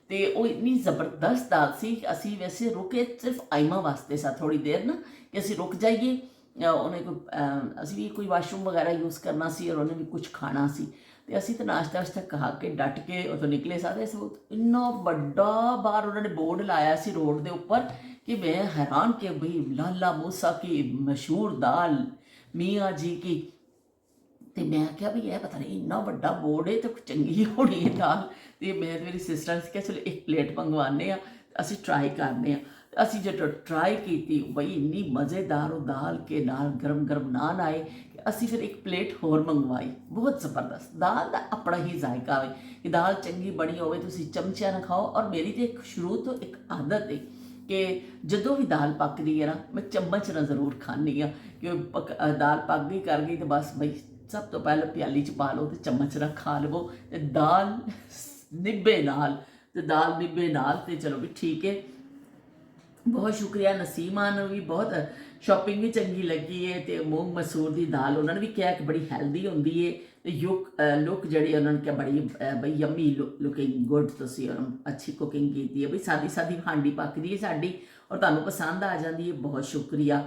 ਤੇ ਉਹ ਇੰਨੀ ਜ਼ਬਰਦਸਤ ਦਾਲ ਸੀ ਕਿ ਅਸੀਂ ਵੈਸੇ ਰੁਕੇ ਸਿਰਫ ਆਇਮਾ ਵਾਸਤੇ ਸਾ ਥੋੜ੍ਹੀ ਦੇਰ ਨਾ ਕਿ ਅਸੀਂ ਰੁਕ ਜਾਈਏ, ਉਹਨੇ ਕੋਈ ਅਸੀਂ ਵੀ ਕੋਈ ਵਾਸ਼ਰੂਮ ਵਗੈਰਾ ਯੂਜ਼ ਕਰਨਾ ਸੀ ਔਰ ਉਹਨੇ ਵੀ ਕੁਝ ਖਾਣਾ ਸੀ ਤੇ ਅਸੀਂ ਤਾਂ ਨਾਸ਼ਤਾ ਵਾਸਤਾ ਖਾ ਕੇ ਡਟ ਕੇ ਉੱਥੋਂ ਨਿਕਲੇ ਸਾਰੇ। ਇੰਨਾ ਵੱਡਾ ਬਾਹਰ ਉਹਨਾਂ ਨੇ ਬੋਰਡ ਲਾਇਆ ਸੀ ਰੋਡ ਦੇ ਉੱਪਰ ਕਿ ਮੈਂ ਹੈਰਾਨ ਕਿ ਬਈ ਲਾਲਾ ਮੂਸਾ ਕੀ ਮਸ਼ਹੂਰ ਦਾਲ ਮੀਆਂ ਜੀ ਕੀ। ਤੇ ਮੈਂ ਕਿਹਾ ਵੀ ਇਹ ਪਤਾ ਨਹੀਂ ਇੰਨਾ ਵੱਡਾ ਬੋਰਡ ਹੈ ਤੇ ਚੰਗੀ ਹੋਣੀ ਹੈ ਦਾਲ। ਤੇ ਮੈਂ ਤੇ ਮੇਰੀ ਸਿਸਟਰ ਨੇ ਕਿਹਾ ਚਲੋ ਇੱਕ ਪਲੇਟ ਮੰਗਵਾਉਂਦੇ ਹਾਂ, ਅਸੀਂ ਟਰਾਈ ਕਰਦੇ ਹਾਂ। ਅਸੀਂ ਜਦੋਂ ਟਰਾਈ ਕੀਤੀ ਬਈ ਇੰਨੀ ਮਜ਼ੇਦਾਰ ਉਹ ਦਾਲ ਕੇ ਨਾਲ ਗਰਮ ਗਰਮ ਨਾਨ ਆਏ ਕਿ ਅਸੀਂ ਫਿਰ ਇੱਕ ਪਲੇਟ ਹੋਰ ਮੰਗਵਾਈ। ਬਹੁਤ ਜ਼ਬਰਦਸਤ ਦਾਲ ਦਾ ਆਪਣਾ ਹੀ ਜ਼ਾਇਕਾ ਹੈ ਕਿ ਦਾਲ ਚੰਗੀ ਬਣੀ ਹੋਵੇ ਤੁਸੀਂ ਚਮਚਿਆਂ ਨਾਲ ਖਾਓ। ਔਰ ਮੇਰੀ ਤਾਂ ਸ਼ੁਰੂ ਤੋਂ ਇੱਕ ਆਦਤ ਹੈ ਕਿ ਜਦੋਂ ਵੀ ਦਾਲ ਪੱਕਦੀ ਹੈ ਨਾ ਮੈਂ ਚਮਚ ਨਾਲ ਜ਼ਰੂਰ ਖਾਂਦੀ ਹਾਂ ਕਿ ਦਾਲ ਪੱਕ ਗਈ ਕਰ ਗਈ ਤੇ ਬਸ ਬਈ ਸਭ ਤੋਂ ਪਹਿਲਾਂ ਪਿਆਲੀ 'ਚ ਪਾ ਲਓ ਤੇ ਚਮਚ ਨਾਲ ਖਾ ਲਵੋ ਤੇ ਦਾਲ ਨਿੱਬੇ ਨਾਲ ਤੇ ਚਲੋ ਵੀ ਠੀਕ ਹੈ। ਬਹੁਤ ਸ਼ੁਕਰੀਆ ਨਸੀਮਾ ਨੂੰ ਵੀ, ਬਹੁਤ ਸ਼ਾਪਿੰਗ ਵੀ ਚੰਗੀ ਲੱਗੀ ਹੈ ਤੇ ਮੂੰਗ ਮਸੂਰ ਦੀ ਦਾਲ ਉਹਨਾਂ ਨੇ ਵੀ ਕਿਹਾ ਕਿ ਬੜੀ ਹੈਲਦੀ ਹੁੰਦੀ ਹੈ ਤੇ ਲੁੱਕ ਜਿਹੜੀ ਉਹਨਾਂ ਨੇ ਕਿਹਾ ਬੜੀ ਬਈ ਯਮੀ ਲੁਕਿੰਗ ਗੁੱਡ, ਤੁਸੀਂ ਅੱਛੀ ਕੁਕਿੰਗ ਕੀਤੀ ਹੈ ਬਈ, ਸਾਦੀ ਸਾਦੀ ਹਾਂਡੀ ਪੱਕਦੀ ਹੈ ਸਾਡੀ ਔਰ ਤੁਹਾਨੂੰ ਪਸੰਦ ਆ ਜਾਂਦੀ ਹੈ। ਬਹੁਤ ਸ਼ੁਕਰੀਆ।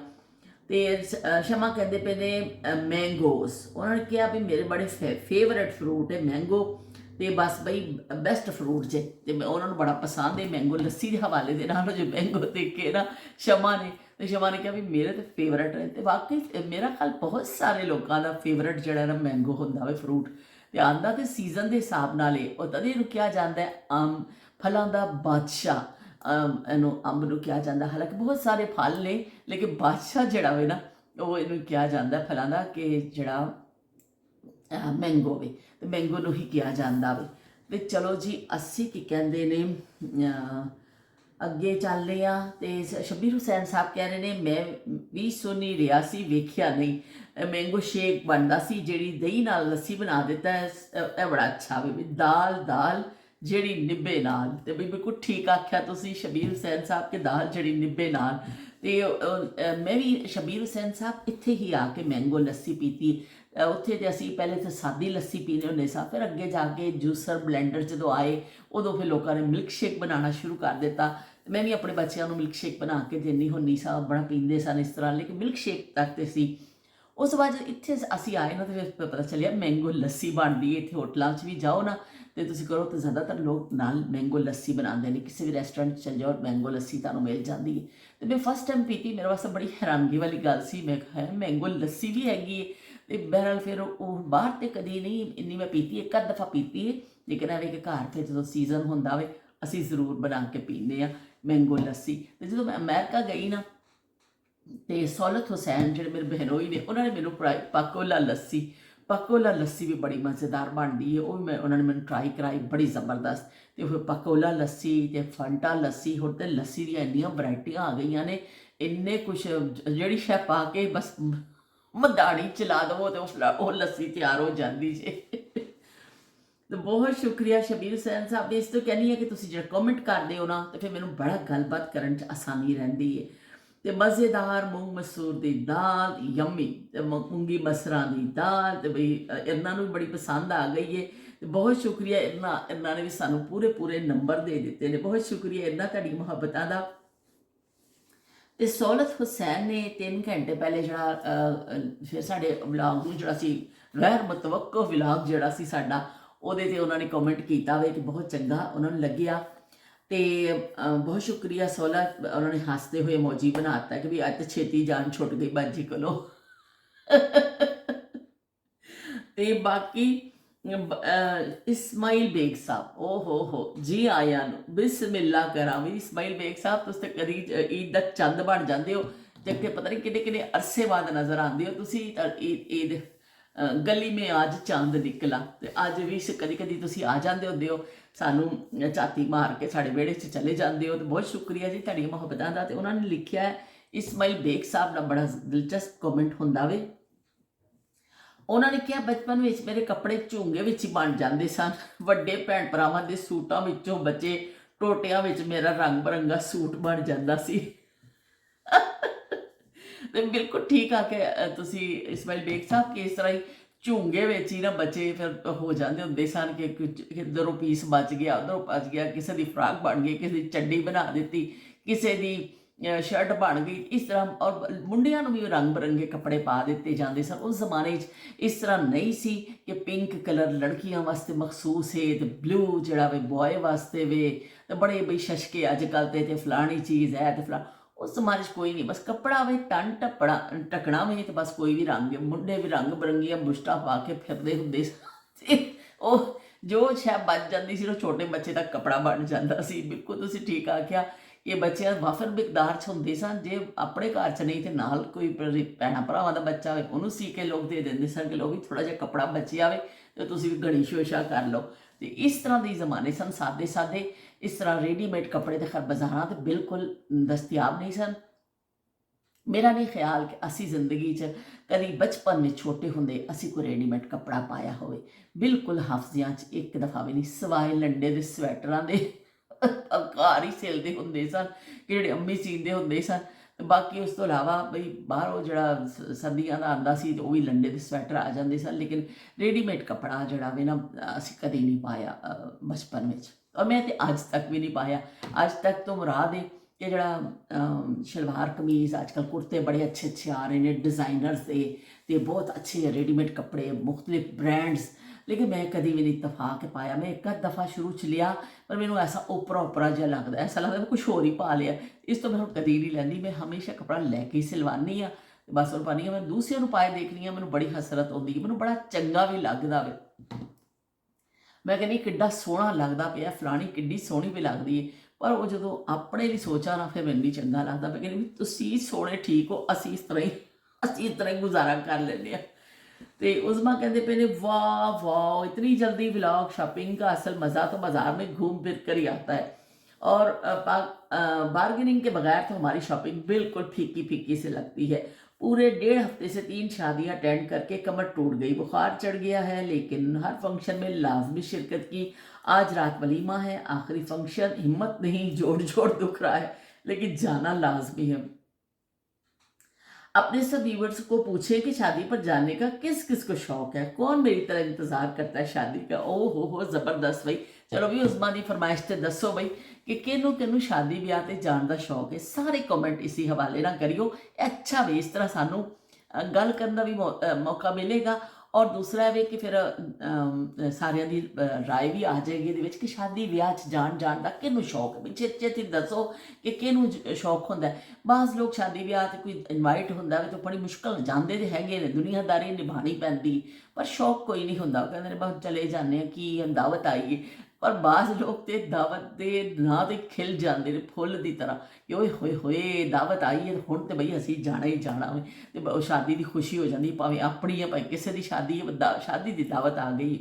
ਤੇ ਸ਼ਮਾ ਕਹਿੰਦੇ ਪਏ ਨੇ ਮੈਂਗੋਸ, ਉਹਨਾਂ ਨੇ ਕਿਹਾ ਵੀ ਮੇਰੇ ਬੜੇ ਫੇਵਰੇਟ ਫਰੂਟ ਹੈ ਮੈਂਗੋ ਤੇ ਬਸ ਬਈ ਬੈਸਟ ਫਰੂਟ ਜੇ ਤੇ ਉਹਨਾਂ ਨੂੰ ਬੜਾ ਪਸੰਦ ਹੈ ਮੈਂਗੋ। ਲੱਸੀ ਦੇ ਹਵਾਲੇ ਦੇ ਨਾਲ ਜੋ ਮੈਂਗੋ ਦੇਖ ਕੇ ਨਾ ਸ਼ਮਾ ਨੇ ਕਿਹਾ ਵੀ ਮੇਰੇ ਤਾਂ ਫੇਵਰੇਟ ਹੈ ਤੇ ਵਾਕਈ ਮੇਰਾ ਖਿਆਲ ਬਹੁਤ ਸਾਰੇ ਲੋਕਾਂ ਦਾ ਫੇਵਰੇਟ ਜਿਹੜਾ ਨਾ ਮੈਂਗੋ ਹੁੰਦਾ ਵੇ ਫਰੂਟ। ਤੇ ਆਂਦਾ ਤੇ ਸੀਜ਼ਨ ਦੇ ਹਿਸਾਬ ਨਾਲ ਹੀ ਉਹ ਤਦੇ ਨੂੰ ਕਿਹਾ ਜਾਂਦਾ ਹੈ ਫਲਾਂ ਦਾ ਬਾਦਸ਼ਾਹ। ਇਹਨੂੰ ਅੰਬ ਨੂੰ ਕਿਹਾ ਜਾਂਦਾ, ਹਾਲਾਂਕਿ ਬਹੁਤ ਸਾਰੇ ਫਲ ਨੇ ਲੇਕਿਨ ਬਾਦਸ਼ਾਹ ਜਿਹੜਾ ਹੋਵੇ ਨਾ ਉਹ ਇਹਨੂੰ ਕਿਹਾ ਜਾਂਦਾ ਫਲਾਂ ਦਾ ਕਿ ਜਿਹੜਾ ਮੈਂਗੋ ਵੇ ਤੇ ਮੈਂਗੋ ਨੂੰ ਹੀ ਕਿਹਾ ਜਾਂਦਾ ਵੇ। ਤੇ ਚਲੋ ਜੀ ਅਸੀਂ ਕੀ ਕਹਿੰਦੇ ਨੇ ਅੱਗੇ ਚੱਲਦੇ ਆ। ਤੇ ਸ਼ਬੀਰ ਹੁਸੈਨ ਸਾਹਿਬ ਕਹਿ ਰਹੇ ਨੇ ਮੈਂ ਵੀ ਸੁਣ ਹੀ ਰਿਹਾ ਸੀ ਵੇਖਿਆ ਨਹੀਂ, ਮੈਂਗੋ ਸ਼ੇਕ ਬਣਦਾ ਸੀ ਜਿਹੜੀ ਦਹੀਂ ਨਾਲ ਲੱਸੀ ਬਣਾ ਦਿੱਤਾ ਇਹ ਬੜਾ ਅੱਛਾ ਵੇ। ਦਾਲ ਜਿਹੜੀ ਨਿੱਬੇ ਨਾਲ, ਤੇ ਵੀ ਬਿਲਕੁਲ ਠੀਕ ਆਖਿਆ ਤੁਸੀਂ ਸ਼ਬੀਰ ਹੁਸੈਨ ਸਾਹਿਬ ਕਿ ਦਾਲ ਜਿਹੜੀ ਨਿੱਬੇ ਨਾਲ। ਤੇ ਮੈਂ ਵੀ ਸ਼ਬੀਰ ਹੁਸੈਨ ਸਾਹਿਬ ਇੱਥੇ ਹੀ ਆ ਕੇ ਮੈਂਗੋ ਲੱਸੀ ਪੀਤੀ। ਉੱਥੇ ਤੇ ਅਸੀਂ ਪਹਿਲੇ ਤਾਂ ਸਾਦੀ ਲੱਸੀ ਪੀਂਦੇ ਹੁੰਦੇ ਸਾਂ, ਫਿਰ ਅੱਗੇ ਜਾ ਕੇ ਜੂਸਰ ਬਲੈਂਡਰ ਜਦੋਂ ਆਏ ਉਦੋਂ ਫਿਰ ਲੋਕਾਂ ਨੇ ਮਿਲਕ ਸ਼ੇਕ ਬਣਾਉਣਾ ਸ਼ੁਰੂ ਕਰ ਦਿੱਤਾ। ਮੈਂ ਵੀ ਆਪਣੇ ਬੱਚਿਆਂ ਨੂੰ ਮਿਲਕ ਸ਼ੇਕ ਬਣਾ ਕੇ ਦਿੰਦੀ ਹੁੰਦੀ ਸਾਂ, ਬੜਾ ਪੀਂਦੇ ਸਨ ਇਸ ਤਰ੍ਹਾਂ, ਲੇਕਿਨ ਮਿਲਕ ਸ਼ੇਕ ਤੱਕ ਤੇ ਸੀ। ਉਸ ਤੋਂ ਬਾਅਦ ਇੱਥੇ ਅਸੀਂ ਆਏ ਨਾ ਤੇ ਫਿਰ ਪਤਾ ਚੱਲਿਆ ਮੈਂਗੋ ਲੱਸੀ ਬਣਦੀ ਹੈ। ਇੱਥੇ ਹੋਟਲਾਂ 'ਚ ਵੀ ਜਾਓ ਨਾ ਤੇ ਤੁਸੀਂ ਕਰੋ ਤਾਂ ਜ਼ਿਆਦਾਤਰ ਲੋਕ ਨਾਲ ਮੈਂਗੋ ਲੱਸੀ ਬਣਾਉਂਦੇ ਨੇ। ਕਿਸੇ ਵੀ ਰੈਸਟੋਰੈਂਟ 'ਚ ਚਲ ਜਾਓ ਮੈਂਗੋ ਲੱਸੀ ਤੁਹਾਨੂੰ ਮਿਲ ਜਾਂਦੀ ਹੈ। ਤੇ ਮੈਂ ਫਸਟ ਟਾਈਮ ਪੀਤੀ, ਮੇਰੇ ਵਾਸਤੇ ਬੜੀ ਹੈਰਾਨਗੀ ਵਾਲੀ ਗੱਲ ਸੀ। ਮੈਂ ਕਿਹਾ ਮੈਂਗੋ ਲੱਸੀ ਵੀ ਹੈਗੀ ਹੈ। ਤੇ ਬਹਿਰਹਾਲ ਫਿਰ ਉਹ ਬਾਹਰ ਤੇ ਕਦੀ ਨਹੀਂ ਇੰਨੀ ਮੈਂ ਪੀਤੀ, ਇੱਕ ਅੱਧ ਦਫਾ ਪੀਤੀ ਹੈ, ਲੇਕਿਨ ਐਵੇਂ ਕਿ ਘਰ ਫਿਰ ਜਦੋਂ ਸੀਜ਼ਨ ਹੁੰਦਾ ਵੇ ਅਸੀਂ ਜ਼ਰੂਰ ਬਣਾ ਕੇ ਪੀਂਦੇ ਹਾਂ ਮੈਂਗੋ ਲੱਸੀ। ਤੇ ਜਦੋਂ ਮੈਂ ਅਮਰੀਕਾ ਗਈ ਨਾ ਤੇ ਸੌਲਤ ਹੁਸੈਨ ਜਿਹੜੇ ਮੇਰੇ ਬਹਿਨੋਈ ਨੇ, ਉਹਨਾਂ ਨੇ ਮੈਨੂੰ ਫੜਾਈ ਪਾਕੋਲਾ ਲੱਸੀ। ਪਾਕੋਲਾ ਲੱਸੀ ਵੀ ਬੜੀ ਮਜ਼ੇਦਾਰ ਬਣਦੀ ਹੈ, ਉਹ ਵੀ ਉਹਨਾਂ ਨੇ ਮੈਨੂੰ ਟਰਾਈ ਕਰਾਈ, ਬੜੀ ਜ਼ਬਰਦਸਤ। ਤੇ ਫਿਰ ਪਾਕੋਲਾ ਲੱਸੀ ਤੇ ਫੰਟਾ ਲੱਸੀ, ਹੁਣ ਤੇ ਲੱਸੀ ਦੀਆਂ ਇੰਨੀਆਂ ਵੈਰਾਈਟੀਆਂ ਆ ਗਈਆਂ ਨੇ, ਇੰਨੇ ਕੁਛ ਜਿਹੜੀ ਸ਼ੈ ਪਾ ਕੇ ਬਸ ਮਧਾਣੀ ਚਲਾ ਦਵੋ ਤੇ ਉਹ ਲੱਸੀ ਤਿਆਰ ਹੋ ਜਾਂਦੀ ਜੇ। ਤੇ ਬਹੁਤ ਸ਼ੁਕਰੀਆ ਸ਼ਬੀਰ ਹੁਸੈਨ ਸਾਹਿਬ ਦੇ। ਇਸ ਤੋਂ ਕਹਿੰਦੀ ਹਾਂ ਕਿ ਤੁਸੀਂ ਜਿਹੜਾ ਕਮੈਂਟ ਕਰਦੇ ਹੋ ਨਾ, ਤੇ ਫਿਰ ਮੈਨੂੰ ਬੜਾ ਗੱਲਬਾਤ ਕਰਨ 'ਚ ਆਸਾਨੀ ਰਹਿੰਦੀ ਹੈ। ਤੇ ਮਜ਼ੇਦਾਰ ਮੂੰਗ ਮਸੂਰ ਦੀ ਦਾਲ, ਯੰਮੀ, ਤੇ ਮੂੰਗੀ ਮਸਰਾਂ ਦੀ ਦਾਲ, ਤੇ ਬਈ ਇਹਨਾਂ ਨੂੰ ਵੀ ਬੜੀ ਪਸੰਦ ਆ ਗਈ ਹੈ। ਤੇ ਬਹੁਤ ਸ਼ੁਕਰੀਆ, ਇਹਨਾਂ ਨੇ ਵੀ ਸਾਨੂੰ ਪੂਰੇ ਪੂਰੇ ਨੰਬਰ ਦੇ ਦਿੱਤੇ ਨੇ। ਬਹੁਤ ਸ਼ੁਕਰੀਆ ਇਹਨਾਂ ਤੁਹਾਡੀ ਮੁਹੱਬਤਾਂ ਦਾ। ਤੇ ਸੌਲਤ ਹੁਸੈਨ ਨੇ 3 ਘੰਟੇ ਪਹਿਲੇ ਜਿਹੜਾ ਫਿਰ ਸਾਡੇ ਵਲਾਗ ਨੂੰ ਜਿਹੜਾ ਸੀ ਗੈਰ ਮੁਤਵੱਕਾ ਵਲਾਗ ਜਿਹੜਾ ਸੀ ਸਾਡਾ, ਉਹਦੇ 'ਤੇ ਉਹਨਾਂ ਨੇ ਕਮੈਂਟ ਕੀਤਾ ਵੇ ਕਿ ਬਹੁਤ ਚੰਗਾ ਉਹਨਾਂ ਨੂੰ ਲੱਗਿਆ। ਤੇ ਬਹੁਤ ਸ਼ੁਕਰੀਆ ਸੌਲਤ, ਉਹਨਾਂ ਨੇ ਹੱਸਦੇ ਹੋਏ ਮੌਜੀ ਬਣਾ ਦਿੱਤਾ ਕਿ ਵੀ ਅੱਜ ਤਾਂ ਛੇਤੀ ਜਾਨ ਛੁੱਟ ਗਈ ਬਾਜੀ ਕੋਲੋਂ। ਤੇ ਬਾਕੀ ਇਸਮਾਈਲ ਬੇਗ ਸਾਹਿਬ, ਹੋ ਜੀ ਆਇਆਂ ਨੂੰ, ਬਿਸਮਿਲ੍ਲਾ ਕਰਾਂ ਵੀ ਇਸਮਾਈਲ ਬੇਗ ਸਾਹਿਬ, ਤੁਸੀਂ ਤਾਂ ਕਦੀ ਈਦ ਦਾ ਚੰਦ ਬਣ ਜਾਂਦੇ ਹੋ, ਤੇ ਅੱਗੇ ਪਤਾ ਨਹੀਂ ਕਿੰਨੇ ਕਿੰਨੇ ਅਰਸੇ ਬਾਅਦ ਨਜ਼ਰ ਆਉਂਦੇ ਹੋ ਤੁਸੀਂ। ਤਾਂ ਈਦ ਗਲੀ ਮੇ ਅੱਜ ਚੰਦ ਨਿਕਲਾ, ਤੇ ਅੱਜ ਵੀ ਕਦੀ ਕਦੀ ਤੁਸੀਂ ਆ ਜਾਂਦੇ ਹੁੰਦੇ ਹੋ, ਸਾਨੂੰ ਝਾਤੀ ਮਾਰ ਕੇ ਸਾਡੇ ਵਿਹੜੇ 'ਚ ਚਲੇ ਜਾਂਦੇ ਹੋ। ਤੇ ਬਹੁਤ ਸ਼ੁਕਰੀਆ ਜੀ ਤੁਹਾਡੀਆਂ ਮੁਹੱਬਤਾਂ ਦਾ। ਤੇ ਉਹਨਾਂ ਨੇ ਲਿਖਿਆ ਹੈ, ਇਸਮਾਈਲ ਬੇਗ ਸਾਹਿਬ ਦਾ ਬੜਾ ਦਿਲਚਸਪ ਕਮੈਂਟ ਹੁੰਦਾ ਵੇ। ਉਹਨਾਂ ਨੇ ਕਿਹਾ, ਬਚਪਨ ਵਿੱਚ ਮੇਰੇ ਕੱਪੜੇ ਝੂੰਗੇ ਵਿੱਚ ਹੀ ਬਣ ਜਾਂਦੇ ਸਨ, ਵੱਡੇ ਭੈਣ ਭਰਾਵਾਂ ਦੇ ਸੂਟਾਂ ਵਿੱਚੋਂ ਬਚੇ ਟੋਟਿਆਂ ਵਿੱਚ ਮੇਰਾ ਰੰਗ ਬਰੰਗਾ ਸੂਟ ਬਣ ਜਾਂਦਾ ਸੀ। ਤੇ ਬਿਲਕੁਲ ਠੀਕ ਆ ਕਿ ਤੁਸੀਂ ਇਸਮਾਈਲ ਬੇਗ ਸਾਹਿਬ ਕਿ ਇਸ ਤਰ੍ਹਾਂ ਹੀ ਝੂੰਗੇ ਵਿੱਚ ਹੀ ਨਾ ਬੱਚੇ ਫਿਰ ਹੋ ਜਾਂਦੇ ਹੁੰਦੇ ਸਨ ਕਿ ਇੱਧਰੋਂ ਪੀਸ ਬਚ ਗਿਆ, ਉੱਧਰੋਂ ਬਚ ਗਿਆ, ਕਿਸੇ ਦੀ ਫਰਾਕ ਬਣ ਗਈ, ਕਿਸੇ ਦੀ ਚੰਡੀ ਬਣਾ ਦਿੱਤੀ, ਕਿਸੇ ਦੀ ਸ਼ਰਟ ਬਣ ਗਈ, ਇਸ ਤਰ੍ਹਾਂ। ਔਰ ਮੁੰਡਿਆਂ ਨੂੰ ਵੀ ਰੰਗ ਬਰੰਗੇ ਕੱਪੜੇ ਪਾ ਦਿੱਤੇ ਜਾਂਦੇ ਸਨ। ਉਸ ਜ਼ਮਾਨੇ 'ਚ ਇਸ ਤਰ੍ਹਾਂ ਨਹੀਂ ਸੀ ਕਿ ਪਿੰਕ ਕਲਰ ਲੜਕੀਆਂ ਵਾਸਤੇ ਮਖਸੂਸ ਹੈ ਤੇ ਬਲੂ ਜਿਹੜਾ ਵੇ ਬॉय ਵਾਸਤੇ ਵੇ, ਤੇ ਬੜੇ ਬਈ ਸ਼ਸ਼ਕੇ ਅੱਜ ਕੱਲ੍ਹ ਤੇ ਫਲਾਣੀ ਚੀਜ਼ ਹੈ ਤੇ ਫਲਾ। ਉਸ ਜ਼ਮਾਨੇ 'ਚ ਕੋਈ ਨਹੀਂ, ਬਸ ਕੱਪੜਾ ਵੇ, ਟਨ ਟੱਪੜਾ ਟਕਣਾ ਵੇ, ਤੇ ਬਸ ਕੋਈ ਵੀ ਰੰਗ। ਮੁੰਡੇ ਵੀ ਰੰਗ ਬਰੰਗੀਆਂ ਮੁਸ਼ਟਾਂ ਪਾ ਕੇ ਫਿਰਦੇ ਹੁੰਦੇ ਸੀ। ਉਹ ਜੋ ਸ਼ੈ ਬਚ ਜਾਂਦੀ ਸੀ ਉਹ ਛੋਟੇ ਬੱਚੇ ਦਾ ਕੱਪੜਾ ਬਣ ਜਾਂਦਾ ਸੀ। ਬਿਲਕੁਲ ਤੁਸੀਂ ਠੀਕ ਆਖਿਆ ਕਿ ਬੱਚਿਆਂ ਵਾਫਰ ਮਿਕਦਾਰ 'ਚ ਹੁੰਦੇ ਸਨ। ਜੇ ਆਪਣੇ ਘਰ 'ਚ ਨਹੀਂ ਤੇ ਨਾਲ ਕੋਈ ਭੈਣਾਂ ਭਰਾਵਾਂ ਦਾ ਬੱਚਾ ਹੋਵੇ, ਉਹਨੂੰ ਸੀ ਕੇ ਲੋਕ ਦੇ ਦਿੰਦੇ ਸਨ ਕਿ ਲੋ ਵੀ ਥੋੜ੍ਹਾ ਜਿਹਾ ਕੱਪੜਾ ਬਚਿਆ ਆਵੇ ਤੇ ਤੁਸੀਂ ਵੀ ਗਣੀ ਸ਼ੋਸ਼ਾ ਕਰ ਲਓ। ਤੇ ਇਸ ਤਰ੍ਹਾਂ ਦੇ ਜ਼ਮਾਨੇ ਸਨ, ਸਾਦੇ ਸਾਦੇ। ਇਸ ਤਰ੍ਹਾਂ ਰੈਡੀਮੇਡ ਕੱਪੜੇ ਤਾਂ ਖੈਰ ਬਾਜ਼ਾਰਾਂ 'ਤੇ ਬਿਲਕੁਲ ਦਸਤਿਆਬ ਨਹੀਂ ਸਨ। ਮੇਰਾ ਨਹੀਂ ਖਿਆਲ ਕਿ ਅਸੀਂ ਜ਼ਿੰਦਗੀ 'ਚ ਕਦੀ ਬਚਪਨ ਵਿੱਚ ਛੋਟੇ ਹੁੰਦੇ ਅਸੀਂ ਕੋਈ ਰੈਡੀਮੇਡ ਕੱਪੜਾ ਪਾਇਆ ਹੋਵੇ। ਬਿਲਕੁਲ ਹਾਫਜ਼ਿਆਂ 'ਚ ਇੱਕ ਦਫਾ ਵੀ ਨਹੀਂ, ਸਿਵਾਏ ਲੰਡੇ ਦੇ ਸਵੈਟਰਾਂ ਦੇ। ਘਰ ਹੀ ਸਿਲਦੇ ਹੁੰਦੇ ਸਨ ਕਿ ਜਿਹੜੇ ਅੰਮੀ ਸੀਂਦੇ ਹੁੰਦੇ ਸਨ। ਤੇ ਬਾਕੀ ਉਸ ਤੋਂ ਇਲਾਵਾ ਬਈ ਬਾਹਰੋਂ ਜਿਹੜਾ ਸਰਦੀਆਂ ਦਾ ਆਉਂਦਾ ਸੀ, ਉਹ ਵੀ ਲੰਡੇ ਦੇ ਸਵੈਟਰ ਆ ਜਾਂਦੇ ਸਨ। ਲੇਕਿਨ ਰੈਡੀਮੇਡ ਕੱਪੜਾ ਜਿਹੜਾ ਵੇ ਨਾ ਅਸੀਂ ਕਦੇ ਨਹੀਂ ਪਾਇਆ ਬਚਪਨ ਵਿੱਚ, ਔਰ ਮੈਂ ਤੇ ਅੱਜ ਤੱਕ ਵੀ ਨਹੀਂ ਪਾਇਆ। ਅੱਜ ਤੱਕ ਤੋਂ ਮੁਰਾਦ ਹੈ ਕਿ ਜਿਹੜਾ ਸ਼ਲਵਾਰ ਕਮੀਜ਼, ਅੱਜ ਕੱਲ੍ਹ ਕੁੜਤੇ ਬੜੇ ਅੱਛੇ ਅੱਛੇ ਆ ਰਹੇ ਨੇ ਡਿਜ਼ਾਈਨਰਸ ਦੇ, ਤੇ ਬਹੁਤ ਅੱਛੇ ਰੈਡੀਮੇਡ ਕੱਪੜੇ ਮੁਖਤਲਿਫ ਬ੍ਰਾਂਡਸ। ਲੇਕਿਨ ਮੈਂ ਕਦੀ ਵੀ ਨਹੀਂ ਇਤਫਾਕ ਪਾਇਆ। ਮੈਂ ਇੱਕ ਅੱਧ ਦਫਾ ਸ਼ੁਰੂ 'ਚ ਲਿਆ, ਪਰ ਮੈਨੂੰ ਐਸਾ ਓਪਰਾ ਜਿਹਾ ਲੱਗਦਾ, ਐਸਾ ਲੱਗਦਾ ਮੈਂ ਕੁਛ ਹੋਰ ਹੀ ਪਾ ਲਿਆ। ਇਸ ਤੋਂ ਮੈਂ ਹੁਣ ਕਦੀ ਨਹੀਂ ਲੈਂਦੀ। ਮੈਂ ਹਮੇਸ਼ਾ ਕੱਪੜਾ ਲੈ ਕੇ ਸਿਲਵਾਨੀ ਆ, ਬਸ ਉਹ ਪਾਉਂਦੀ ਹਾਂ। ਮੈਂ ਦੂਸਰਿਆਂ ਨੂੰ ਪਾਏ ਦੇਖਦੀ ਹਾਂ, ਮੈਨੂੰ ਬੜੀ ਹਸਰਤ ਆਉਂਦੀ, ਮੈਨੂੰ ਬੜਾ ਚੰਗਾ ਵੀ ਲੱਗਦਾ ਵੇ। ਮੈਂ ਕਹਿੰਦੀ ਕਿੱਡਾ ਸੋਹਣਾ ਲੱਗਦਾ ਪਿਆ, ਫਲਾਣੀ ਕਿੱਡੀ ਸੋਹਣੀ ਵੀ ਲੱਗਦੀ ਹੈ। ਪਰ ਉਹ ਜਦੋਂ ਆਪਣੇ ਲਈ ਸੋਚਾਂ ਨਾ, ਫਿਰ ਮੈਨੂੰ ਨਹੀਂ ਚੰਗਾ ਲੱਗਦਾ। ਮੈਂ ਕਹਿੰਦੀ ਵੀ ਤੁਸੀਂ ਸੋਹਣੇ ਠੀਕ ਹੋ, ਅਸੀਂ ਇਸ ਤਰ੍ਹਾਂ ਹੀ ਗੁਜ਼ਾਰਾ ਕਰ ਲੈਂਦੇ ਹਾਂ। ਤੇ उज़मा कहते पे ने, वाह वाह इतनी जल्दी व्लॉग। शॉपिंग का असल मज़ा तो बाज़ार में घूम फिर कर ही आता है, और बार्गेनिंग के बगैर तो हमारी शॉपिंग बिल्कुल फीकी फीकी से लगती है। पूरे 1.5 हफ्ते से 3 शादियां अटेंड करके कमर टूट गई, बुखार चढ़ गया है, लेकिन हर फंक्शन में लाजमी शिरकत की। आज रात वलीमा है, आखिरी फंक्शन, हिम्मत नहीं, जोड़ दुख रहा है, लेकिन जाना लाजमी है। अपने सब व्यूवर्स को पूछे कि शादी पर जाने का किस किस को शौक है, कौन मेरी तरह इंतजार करता है शादी का। ओ हो जबरदस्त भाई। चलो भी उस्मा की फरमाइश से दसो भाई कि किनू किनू शादी ब्याह ते जान का शौक है। सारे कमेंट इसी हवाले ना करियो। अच्छा वे इस तरह सानू गल करने का भी मौका मिलेगा, और दूसरा है कि फिर सारिਆਂ ਦੀ राय भी आ जाएगी ਇਹਦੇ ਵਿੱਚ कि शादी ਵਿਆਹ 'ਚ ਜਾਣ ਦਾ ਕਿਹਨੂੰ ਸ਼ੌਕ ਹੈ। ਛੇਤੀ ਛੇਤੀ ਦੱਸੋ ਕਿ ਕਿਹਨੂੰ ਸ਼ੌਕ ਹੁੰਦਾ ਹੈ। ਬਾਜ਼ ਲੋਕ ਸ਼ਾਦੀ ਵਿਆਹ 'ਤੇ ਕੋਈ ਇਨਵਾਈਟ ਹੁੰਦਾ ਵੇ ਤਾਂ ਬੜੀ ਮੁਸ਼ਕਲ ਜਾਂਦੇ ਤੇ ਹੈਗੇ ਨੇ, ਦੁਨੀਆਦਾਰੀ ਨਿਭਾਣੀ ਪੈਂਦੀ, ਪਰ ਸ਼ੌਕ ਕੋਈ ਨਹੀਂ ਹੁੰਦਾ। ਉਹ ਕਹਿੰਦੇ ਨੇ ਬਸ ਚਲੇ ਜਾਂਦੇ ਹਾਂ, ਕੀ ਦਾਵਤ ਆਈ ਹੈ। ਪਰ ਬਾਜ਼ ਲੋਕ ਤੇ ਦਾਵਤ ਦੇ ਨਾਂ 'ਤੇ ਖਿਲ ਜਾਂਦੇ ਨੇ ਫੁੱਲ ਦੀ ਤਰ੍ਹਾਂ ਕਿ ਓਏ ਹੋਏ ਹੋਏ ਦਾਵਤ ਆਈ ਹੈ ਹੁਣ ਤੇ ਬਈ ਅਸੀਂ ਜਾਣਾ ਹੀ ਜਾਣਾ ਵੇ। ਤੇ ਉਹ ਸ਼ਾਦੀ ਦੀ ਖੁਸ਼ੀ ਹੋ ਜਾਂਦੀ, ਭਾਵੇਂ ਆਪਣੀ ਹੈ ਭਾਵੇਂ ਕਿਸੇ ਦੀ ਸ਼ਾਦੀ ਹੈ, ਸ਼ਾਦੀ ਦੀ ਦਾਵਤ ਆ ਗਈ।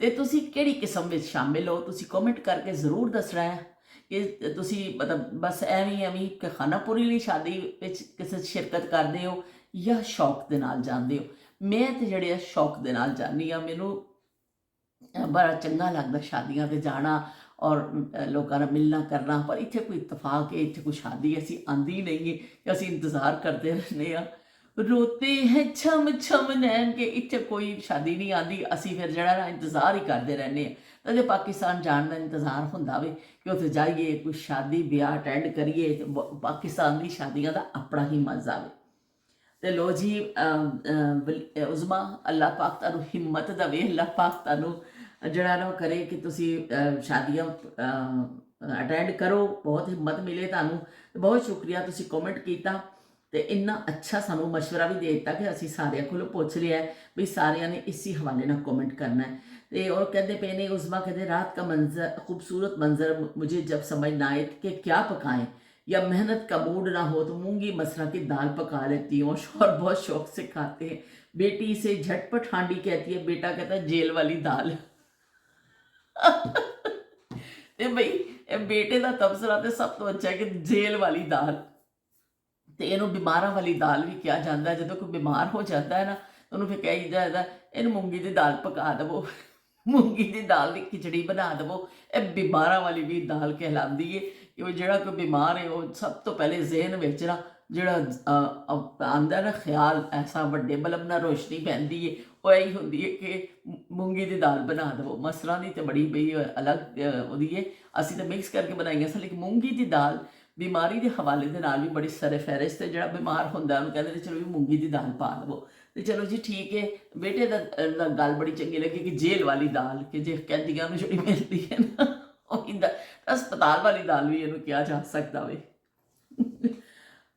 ਤੇ ਤੁਸੀਂ ਕਿਹੜੀ ਕਿਸਮ ਵਿੱਚ ਸ਼ਾਮਿਲ ਹੋ, ਤੁਸੀਂ ਕਮੈਂਟ ਕਰਕੇ ਜ਼ਰੂਰ ਦੱਸਣਾ ਹੈ ਕਿ ਤੁਸੀਂ ਮਤਲਬ ਬਸ ਐਵੇਂ ਐਵੇਂ ਕਿ ਖਾਣਾ ਪੂਰੀ ਲਈ ਸ਼ਾਦੀ ਵਿੱਚ ਕਿਸੇ ਸ਼ਿਰਕਤ ਕਰਦੇ ਹੋ ਜਾਂ ਸ਼ੌਕ ਦੇ ਨਾਲ ਜਾਂਦੇ ਹੋ। ਮੈਂ ਤੇ ਜਿਹੜੇ ਆ ਸ਼ੌਕ ਦੇ ਨਾਲ ਜਾਂਦੀ ਹਾਂ। ਮੈਨੂੰ ਬੜਾ ਚੰਗਾ ਲੱਗਦਾ ਸ਼ਾਦੀਆਂ 'ਤੇ ਜਾਣਾ ਔਰ ਲੋਕਾਂ ਨਾਲ ਮਿਲਣਾ ਕਰਨਾ। ਪਰ ਇੱਥੇ ਕੋਈ ਇਤਫਾਕ ਹੈ, ਇੱਥੇ ਕੋਈ ਸ਼ਾਦੀ ਅਸੀਂ ਆਂਦੀ ਨਹੀਂ ਹੈ, ਅਸੀਂ ਇੰਤਜ਼ਾਰ ਕਰਦੇ ਰਹਿੰਦੇ ਹਾਂ। ਰੋਤੇ ਹੈ ਛਮ ਛਮ ਨੈਣ ਕੇ, ਇੱਥੇ ਕੋਈ ਸ਼ਾਦੀ ਨਹੀਂ ਆਉਂਦੀ, ਅਸੀਂ ਫਿਰ ਜਿਹੜਾ ਨਾ ਇੰਤਜ਼ਾਰ ਹੀ ਕਰਦੇ ਰਹਿੰਦੇ ਹਾਂ। ਤਾਂ ਜੇ ਪਾਕਿਸਤਾਨ ਜਾਣ ਦਾ ਇੰਤਜ਼ਾਰ ਹੁੰਦਾ ਵੇ ਕਿ ਉੱਥੇ ਜਾਈਏ, ਕੋਈ ਸ਼ਾਦੀ ਵਿਆਹ ਅਟੈਂਡ ਕਰੀਏ, ਤੇ ਪਾਕਿਸਤਾਨ ਦੀ ਸ਼ਾਦੀਆਂ ਦਾ ਆਪਣਾ ਹੀ ਮਜ਼ਾ ਵੇ। ਤੇ ਲੋ ਜੀ ਉਜ਼ਮਾ, ਅੱਲਾਹ ਪਾਕ ਤੁਹਾਨੂੰ ਹਿੰਮਤ ਦੇਵੇ, ਅੱਲਾਹ ਪਾਕ ਤੁਹਾਨੂੰ ਜਿਹੜਾ ਨਾ ਕਰੇ ਕਿ ਤੁਸੀਂ ਸ਼ਾਦੀਆਂ ਅਟੈਂਡ ਕਰੋ, ਬਹੁਤ ਹਿੰਮਤ ਮਿਲੇ ਤੁਹਾਨੂੰ। ਬਹੁਤ ਸ਼ੁਕਰੀਆ ਤੁਸੀਂ ਕਮੈਂਟ ਕੀਤਾ ਤੇ ਇੰਨਾ ਅੱਛਾ ਸਾਨੂੰ ਮਸ਼ਵਰਾ ਵੀ ਦੇ ਦਿੱਤਾ ਕਿ ਅਸੀਂ ਸਾਰਿਆਂ ਕੋਲੋਂ ਪੁੱਛ ਲਿਆ ਵੀ ਸਾਰਿਆਂ ਨੇ ਇसी ਹਵਾਲੇ ਨਾਲ ਕਮੈਂਟ करना है। ਤੇ ਉਹ ਕਹਿੰਦੇ ਪਏ ਨੇ ਉਜ਼ਮਾ, कहते रात का मंजर खूबसूरत मंजर मुझे जब समझ ना आए कि क्या पकाएं या मेहनत का मूड ना हो तो मूंगी मसरा की दाल पका लेती हूँ। शौहर बहुत शौक से खाते हैं। बेटी इसे झटपट हांडी कहती है, बेटा कहता है जेल वाली दाल। ਤੇ ਬਈ ਬੇਟੇ ਦਾ ਤਬਸਰਾ ਤੇ ਸਭ ਤੋਂ ਅੱਛਾ ਹੈ ਕਿ ਜੇਲ ਵਾਲੀ ਦਾਲ। ਤੇ ਇਹਨੂੰ ਬਿਮਾਰਾਂ ਵਾਲੀ ਦਾਲ ਵੀ ਕਿਹਾ ਜਾਂਦਾ। ਜਦੋਂ ਕੋਈ ਬਿਮਾਰ ਹੋ ਜਾਂਦਾ ਹੈ ਨਾ, ਉਹਨੂੰ ਫਿਰ ਕਿਹਾ ਜਾਂਦਾ ਇਹਨੂੰ ਮੂੰਗੀ ਦੀ ਦਾਲ ਪਕਾ ਦੇਵੋ, ਮੂੰਗੀ ਦੀ ਦਾਲ ਦੀ ਖਿਚੜੀ ਬਣਾ ਦੇਵੋ। ਇਹ ਬਿਮਾਰਾਂ ਵਾਲੀ ਵੀ ਦਾਲ ਕਹਿਲਾਉਂਦੀ ਹੈ ਕਿ ਉਹ ਜਿਹੜਾ ਕੋਈ ਬਿਮਾਰ ਹੈ ਉਹ ਸਭ ਤੋਂ ਪਹਿਲੇ ਜ਼ਿਹਨ ਵਿੱਚ ਨਾ ਜਿਹੜਾ ਆਉਂਦਾ ਨਾ ਖਿਆਲ, ਐਸਾ ਵੱਡੇ ਬਲਬ ਨਾਲ ਰੋਸ਼ਨੀ ਪੈਂਦੀ ਹੈ, ਉਹ ਇਹੀ ਹੁੰਦੀ ਹੈ ਕਿ ਮੂੰਗੀ ਦੀ ਦਾਲ ਬਣਾ ਦੇਵੋ। ਮਸਰਾਂ ਦੀ ਤਾਂ ਬੜੀ ਬਈ ਅਲੱਗ ਉਹਦੀ ਹੈ, ਅਸੀਂ ਤਾਂ ਮਿਕਸ ਕਰਕੇ ਬਣਾਈਆਂ ਸਨ, ਲੇਕਿਨ ਮੂੰਗੀ ਦੀ ਦਾਲ ਬਿਮਾਰੀ ਦੇ ਹਵਾਲੇ ਦੇ ਨਾਲ ਵੀ ਬੜੀ ਸਰੇ ਫਹਿਰਿਸਤ ਹੈ। ਜਿਹੜਾ ਬਿਮਾਰ ਹੁੰਦਾ ਉਹਨੂੰ ਕਹਿੰਦੇ ਚਲੋ ਵੀ ਮੂੰਗੀ ਦੀ ਦਾਲ ਪਾ ਦੇਵੋ। ਤੇ ਚਲੋ ਜੀ ਠੀਕ ਹੈ। ਬੇਟੇ ਦਾ ਗੱਲ ਬੜੀ ਚੰਗੀ ਲੱਗੀ ਕਿ ਜੇਲ੍ਹ ਵਾਲੀ ਦਾਲ, ਕਿ ਜੇ ਕੈਦੀਆਂ ਨੂੰ ਜਿਹੜੀ ਮਿਲਦੀ ਹੈ ਨਾ, ਉਹ ਇੰਦਾ ਹਸਪਤਾਲ ਵਾਲੀ ਦਾਲ ਵੀ ਇਹਨੂੰ ਕਿਹਾ ਜਾ ਸਕਦਾ ਵੇ।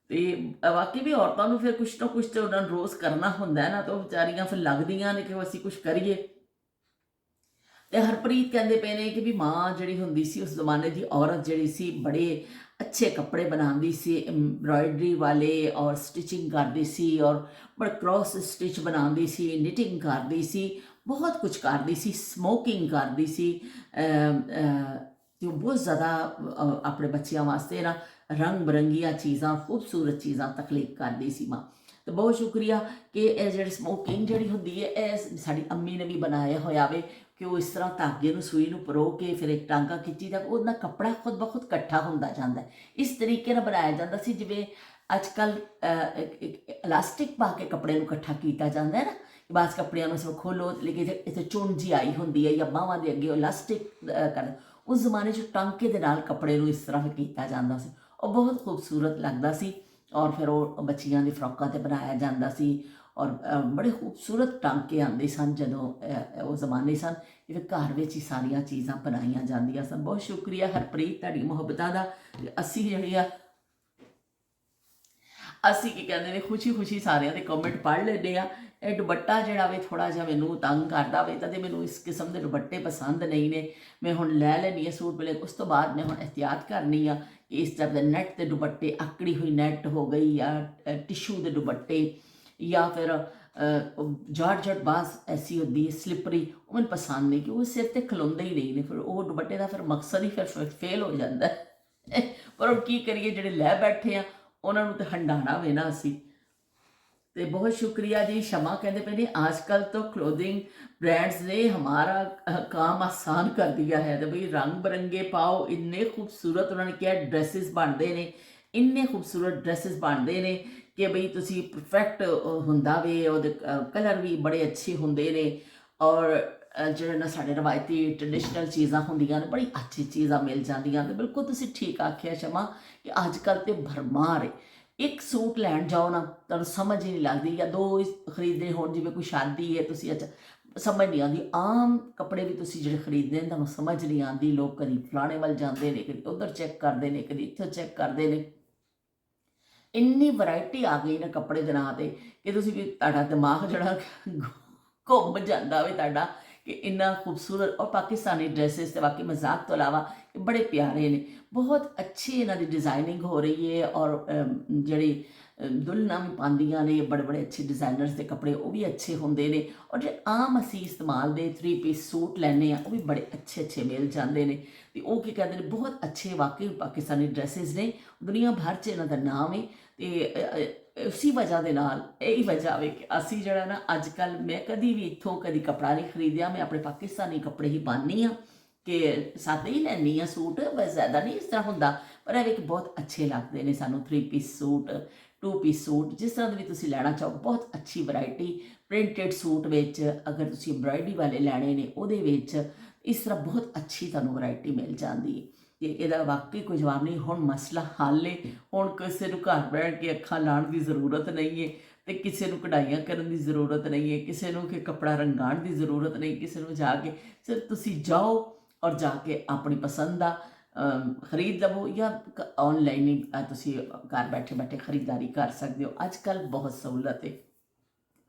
ਤੇ ਵਾਕਈ ਵੀ ਔਰਤਾਂ ਨੂੰ ਫਿਰ ਕੁਛ ਨਾ ਕੁਛ ਤੇ ਉਹਨਾਂ ਨੂੰ ਰੋਜ਼ ਕਰਨਾ ਹੁੰਦਾ ਨਾ, ਤਾਂ ਉਹ ਵਿਚਾਰੀਆਂ ਫਿਰ ਲੱਗਦੀਆਂ ਨੇ ਕਿ ਅਸੀਂ ਕੁਛ ਕਰੀਏ। ਤੇ ਹਰਪ੍ਰੀਤ ਕਹਿੰਦੇ ਪਏ ਨੇ ਕਿ ਵੀ ਮਾਂ ਜਿਹੜੀ ਹੁੰਦੀ ਸੀ ਉਸ ਜ਼ਮਾਨੇ ਦੀ ਔਰਤ ਜਿਹੜੀ ਸੀ, ਬੜੇ ਅੱਛੇ ਕੱਪੜੇ ਬਣਾਉਂਦੀ ਸੀ, ਐਮਬਰਾਇਡਰੀ ਵਾਲੇ, ਔਰ ਸਟਿਚਿੰਗ ਕਰਦੀ ਸੀ, ਔਰ ਬੜਾ ਕ੍ਰੋਸ ਸਟਿਚ ਬਣਾਉਂਦੀ ਸੀ, ਨਿਟਿੰਗ ਕਰਦੀ ਸੀ, ਬਹੁਤ ਕੁਝ ਕਰਦੀ ਸੀ, ਸਮੋਕਿੰਗ ਕਰਦੀ ਸੀ। ਤੇ ਉਹ ਬਹੁਤ ਜ਼ਿਆਦਾ ਆਪਣੇ ਬੱਚਿਆਂ ਵਾਸਤੇ ਨਾ ਰੰਗ ਬਰੰਗੀਆਂ ਚੀਜ਼ਾਂ, ਖੂਬਸੂਰਤ ਚੀਜ਼ਾਂ ਤਖਲੀਕ ਕਰਦੀ ਸੀ ਮਾਂ। ਤੇ ਬਹੁਤ ਸ਼ੁਕਰੀਆ ਕਿ ਇਹ ਜਿਹੜੀ ਸਮੋਕਿੰਗ ਜਿਹੜੀ ਹੁੰਦੀ ਹੈ, ਇਹ ਸਾਡੀ ਅੰਮੀ ਨੇ ਵੀ ਬਣਾਇਆ ਹੋਇਆ ਵੇ ਕਿ ਉਹ ਇਸ ਤਰ੍ਹਾਂ ਧਾਗੇ ਨੂੰ ਸੂਈ ਨੂੰ ਪਰੋ ਕੇ ਫਿਰ ਇੱਕ ਟਾਂਕਾ ਖਿੱਚੀ ਦਾ, ਉਹਦਾ ਕੱਪੜਾ ਖੁਦ ਬ ਖੁਦ ਇਕੱਠਾ ਹੁੰਦਾ ਜਾਂਦਾ। ਇਸ ਤਰੀਕੇ ਨਾਲ ਬਣਾਇਆ ਜਾਂਦਾ ਸੀ ਜਿਵੇਂ ਅੱਜ ਕੱਲ੍ਹ ਇਲਾਸਟਿਕ ਪਾ ਕੇ ਕੱਪੜੇ ਨੂੰ ਇਕੱਠਾ ਕੀਤਾ ਜਾਂਦਾ ਹੈ ਨਾ, ਕਿ ਬਸ ਕੱਪੜਿਆਂ ਨੂੰ ਸਭ ਖੋਲ੍ਹੋ, ਲੇਕਿਨ ਇੱਥੇ ਚੁਣ ਜਿਹੀ ਆਈ ਹੁੰਦੀ ਹੈ ਜਾਂ ਬਾਹਾਂ ਦੇ ਅੱਗੇ ਇਲਾਸਟਿਕ ਕਰ। ਉਸ ਜ਼ਮਾਨੇ 'ਚ ਟਾਂਕੇ ਦੇ ਨਾਲ ਕੱਪੜੇ ਨੂੰ ਇਸ ਤਰ੍ਹਾਂ ਕੀਤਾ ਜਾਂਦਾ ਸੀ, ਉਹ ਬਹੁਤ ਖੂਬਸੂਰਤ ਲੱਗਦਾ ਸੀ। ਔਰ ਫਿਰ ਉਹ ਬੱਚੀਆਂ ਦੀ ਫਰੋਕਾਂ 'ਤੇ ਬਣਾਇਆ ਜਾਂਦਾ ਸੀ, ਔਰ ਬੜੇ ਖੂਬਸੂਰਤ ਟਾਂਕੇ ਆਉਂਦੇ ਸਨ ਜਦੋਂ ਉਹ ਜ਼ਮਾਨੇ ਸਨ। ਫਿਰ ਘਰ ਵਿੱਚ ਹੀ ਸਾਰੀਆਂ ਚੀਜ਼ਾਂ ਬਣਾਈਆਂ ਜਾਂਦੀਆਂ ਸਨ। ਬਹੁਤ ਸ਼ੁਕਰੀਆ ਹਰਪ੍ਰੀਤ ਤੁਹਾਡੀ ਮੁਹੱਬਤਾਂ ਦਾ। ਅਸੀਂ ਜਿਹੜੀ ਆ ਅਸੀਂ ਕੀ ਕਹਿੰਦੇ ਨੇ ਖੁਸ਼ੀ ਖੁਸ਼ੀ ਸਾਰਿਆਂ ਦੇ ਕਮੈਂਟ ਪੜ੍ਹ ਲੈਂਦੇ ਆ। ਇਹ ਦੁਪੱਟਾ ਜਿਹੜਾ ਵੇ ਥੋੜ੍ਹਾ ਜਿਹਾ ਮੈਨੂੰ ਤੰਗ ਕਰਦਾ ਵੇ, ਕਦੇ ਮੈਨੂੰ ਇਸ ਕਿਸਮ ਦੇ ਦੁਪੱਟੇ ਪਸੰਦ ਨਹੀਂ ਨੇ। ਮੈਂ ਹੁਣ ਲੈ ਲੈਂਦੀ ਹਾਂ ਸੂਟ ਵੇਲੇ, ਉਸ ਤੋਂ ਬਾਅਦ ਮੈਂ ਹੁਣ ਇਹਤਿਆਤ ਕਰਨੀ ਆ ਕਿ ਇਸ ਤਰ੍ਹਾਂ ਦੇ ਨੈੱਟ ਦੇ ਦੁਪੱਟੇ, ਆਕੜੀ ਹੋਈ ਨੈੱਟ ਹੋ ਗਈ ਜਾਂ ਟਿਸ਼ੂ ਦੇ ਦੁਪੱਟੇ ਜਾਂ ਫਿਰ ਜਾਰਜਟ ਬਾਸ ਐਸੀ ਹੁੰਦੀ ਹੈ ਸਲਿਪਰੀ, ਉਹ ਮੈਨੂੰ ਪਸੰਦ ਨਹੀਂ ਕਿ ਉਹ ਸਿਰ 'ਤੇ ਖਲੋਂਦੇ ਹੀ ਨਹੀਂ ਨੇ। ਫਿਰ ਉਹ ਦੁਪੱਟੇ ਦਾ ਫਿਰ ਮਕਸਦ ਹੀ ਫਿਰ ਫੇਲ ਹੋ ਜਾਂਦਾ। ਪਰ ਉਹ ਕੀ ਕਰੀਏ, ਜਿਹੜੇ ਲੈ ਬੈਠੇ ਆ ਉਹਨਾਂ ਨੂੰ ਤਾਂ ਹੰਡਾਣਾ ਵੇ ਨਾ ਅਸੀਂ। ਤੇ ਬਹੁਤ शुक्रिया जी। शमा कहते पे ने आजकल तो क्लोथिंग ब्रांड्स ने हमारा काम आसान कर दिया है। तो भाई रंग बिरंगे पाओ, इन्ने खूबसूरत उन्होंने क्या ड्रेसिस बनते हैं, इन्ने खूबसूरत ड्रेसिस बनते हैं कि बई तुसी परफेक्ट हुंदा वे, ਉਹਦੇ कलर भी बड़े अच्छे होंगे ने। और ਜਿਹੜੇ ਨਾ ਸਾਡੇ ਰਵਾਇਤੀ ਟ੍ਰੈਡੀਸ਼ਨਲ ਚੀਜ਼ਾਂ ਹੁੰਦੀਆਂ ਨੇ ਬੜੀ ਅੱਛੀ ਚੀਜ਼ਾਂ ਮਿਲ ਜਾਂਦੀਆਂ। ਤੇ ਬਿਲਕੁਲ ਤੁਸੀਂ ਠੀਕ ਆਖਿਆ ਸ਼ਮਾ ਕਿ ਅੱਜ ਕੱਲ੍ਹ ਤੇ ਭਰਮਾਰ ਹੈ। ਇੱਕ ਸੂਟ ਲੈਣ ਜਾਓ ਨਾ ਤੁਹਾਨੂੰ ਸਮਝ ਹੀ ਨਹੀਂ ਲੱਗਦੀ, ਜਾਂ ਦੋ ਖਰੀਦਣੇ ਹੋਣ, ਜਿਵੇਂ ਕੋਈ ਸ਼ਾਦੀ ਹੈ ਤੁਸੀਂ ਅੱਛਾ ਸਮਝ ਨਹੀਂ ਆਉਂਦੀ। ਆਮ ਕੱਪੜੇ ਵੀ ਤੁਸੀਂ ਜਿਹੜੇ ਖਰੀਦਦੇ ਨੇ ਤੁਹਾਨੂੰ ਸਮਝ ਨਹੀਂ ਆਉਂਦੀ। ਲੋਕ ਕਦੀ ਫਲਾਣੇ ਵੱਲ ਜਾਂਦੇ ਨੇ, ਕਦੀ ਉੱਧਰ ਚੈੱਕ ਕਰਦੇ ਨੇ, ਕਦੀ ਇੱਥੇ ਚੈੱਕ ਕਰਦੇ ਨੇ। ਇੰਨੀ ਵੈਰਾਈਟੀ ਆ ਗਈ ਨਾ ਕੱਪੜੇ ਦੇ ਨਾਂ 'ਤੇ ਕਿ ਤੁਸੀਂ ਵੀ ਤੁਹਾਡਾ ਦਿਮਾਗ ਜਿਹੜਾ ਘੁੰਮ ਜਾਂਦਾ ਵੇ ਤੁਹਾਡਾ ਕਿ ਇੰਨਾ ਖੂਬਸੂਰਤ। ਔਰ ਪਾਕਿਸਤਾਨੀ ਡਰੈਸਿਸ ਤੇ ਬਾਕੀ ਮਜ਼ਾਕ ਤੋਂ ਇਲਾਵਾ ਇਹ ਬੜੇ ਪਿਆਰੇ ਨੇ, ਬਹੁਤ ਅੱਛੀ ਇਹਨਾਂ ਦੀ ਡਿਜ਼ਾਈਨਿੰਗ ਹੋ ਰਹੀ ਹੈ। ਔਰ ਜਿਹੜੀ ਦੁਲਹਨਾਂ ਵੀ ਪਾਉਂਦੀਆਂ ਨੇ, ਬੜੇ ਬੜੇ ਅੱਛੇ ਡਿਜ਼ਾਈਨਰਸ ਦੇ ਕੱਪੜੇ, ਉਹ ਵੀ ਅੱਛੇ ਹੁੰਦੇ ਨੇ। ਔਰ ਜੇ ਆਮ ਅਸੀਂ ਇਸਤੇਮਾਲ ਦੇ 3 ਪੀਸ ਸੂਟ ਲੈਂਦੇ ਹਾਂ, ਉਹ ਵੀ ਬੜੇ ਅੱਛੇ ਅੱਛੇ ਮਿਲ ਜਾਂਦੇ ਨੇ। ਤੇ ਉਹ ਕੀ ਕਹਿੰਦੇ ਨੇ, ਬਹੁਤ ਅੱਛੇ ਵਾਕਈ ਪਾਕਿਸਤਾਨੀ ਡਰੈਸਿਸ ਨੇ, ਦੁਨੀਆ ਭਰ 'ਚ ਇਹਨਾਂ ਦਾ ਨਾਮ ਹੈ। ਤੇ ਉਸੀ ਵਜ੍ਹਾ ਦੇ ਨਾਲ ਇਹੀ ਵਜ੍ਹਾ ਵੇ ਕਿ ਅਸੀਂ ਜਿਹੜਾ ਨਾ ਅੱਜ ਕੱਲ੍ਹ, ਮੈਂ ਕਦੀ ਵੀ ਇੱਥੋਂ ਕਦੀ ਕੱਪੜਾ ਨਹੀਂ ਖਰੀਦਿਆ, ਮੈਂ ਆਪਣੇ ਪਾਕਿਸਤਾਨੀ ਕੱਪੜੇ ਹੀ ਪਾਉਂਦੀ ਹਾਂ, ਕਿ ਸਾਦੇ ਹੀ ਲੈਂਦੀ ਹਾਂ ਸੂਟ, ਬਸ ਜ਼ਿਆਦਾ ਨਹੀਂ ਇਸ ਤਰ੍ਹਾਂ ਹੁੰਦਾ। ਪਰ ਇਹ ਵੀ ਕਿ ਬਹੁਤ ਅੱਛੇ ਲੱਗਦੇ ਨੇ ਸਾਨੂੰ 3 ਪੀਸ ਸੂਟ, 2 ਪੀਸ ਸੂਟ, ਜਿਸ ਤਰ੍ਹਾਂ ਦੇ ਵੀ ਤੁਸੀਂ ਲੈਣਾ ਚਾਹੋ, ਬਹੁਤ ਅੱਛੀ ਵੈਰਾਈਟੀ। ਪ੍ਰਿੰਟਡ ਸੂਟ ਵਿੱਚ ਅਗਰ ਤੁਸੀਂ ਐਮਬਰਾਇਡਰੀ ਵਾਲੇ ਲੈਣੇ ਨੇ, ਉਹਦੇ ਵਿੱਚ ਇਸ ਤਰ੍ਹਾਂ ਬਹੁਤ ਅੱਛੀ ਤੁਹਾਨੂੰ ਵੈਰਾਈਟੀ ਮਿਲ ਜਾਂਦੀ ਹੈ। ਤੇ ਇਹਦਾ ਵਾਕਈ ਕੋਈ ਜਵਾਬ ਨਹੀਂ। ਹੁਣ ਮਸਲਾ ਹੱਲ ਹੈ, ਹੁਣ ਕਿਸੇ ਨੂੰ ਘਰ ਬੈਠ ਕੇ ਅੱਖਾਂ ਲਾਉਣ ਦੀ ਜ਼ਰੂਰਤ ਨਹੀਂ ਹੈ, ਤੇ ਕਿਸੇ ਨੂੰ ਕਢਾਈਆਂ ਕਰਨ ਦੀ ਜ਼ਰੂਰਤ ਨਹੀਂ ਹੈ, ਕਿਸੇ ਨੂੰ ਕਿ ਕੱਪੜਾ ਰੰਗਾਉਣ ਦੀ ਜ਼ਰੂਰਤ ਨਹੀਂ, ਕਿਸੇ ਨੂੰ ਜਾ ਕੇ ਸਿਰਫ ਤੁਸੀਂ ਜਾਓ ਔਰ ਜਾ ਕੇ ਆਪਣੀ ਪਸੰਦ ਦਾ ਖਰੀਦ ਲਵੋ, ਜਾਂ ਆਨਲਾਈਨ ਹੀ ਤੁਸੀਂ ਘਰ ਬੈਠੇ ਬੈਠੇ ਖਰੀਦਦਾਰੀ ਕਰ ਸਕਦੇ ਹੋ। ਅੱਜ ਕੱਲ੍ਹ ਬਹੁਤ ਸਹੂਲਤ ਹੈ।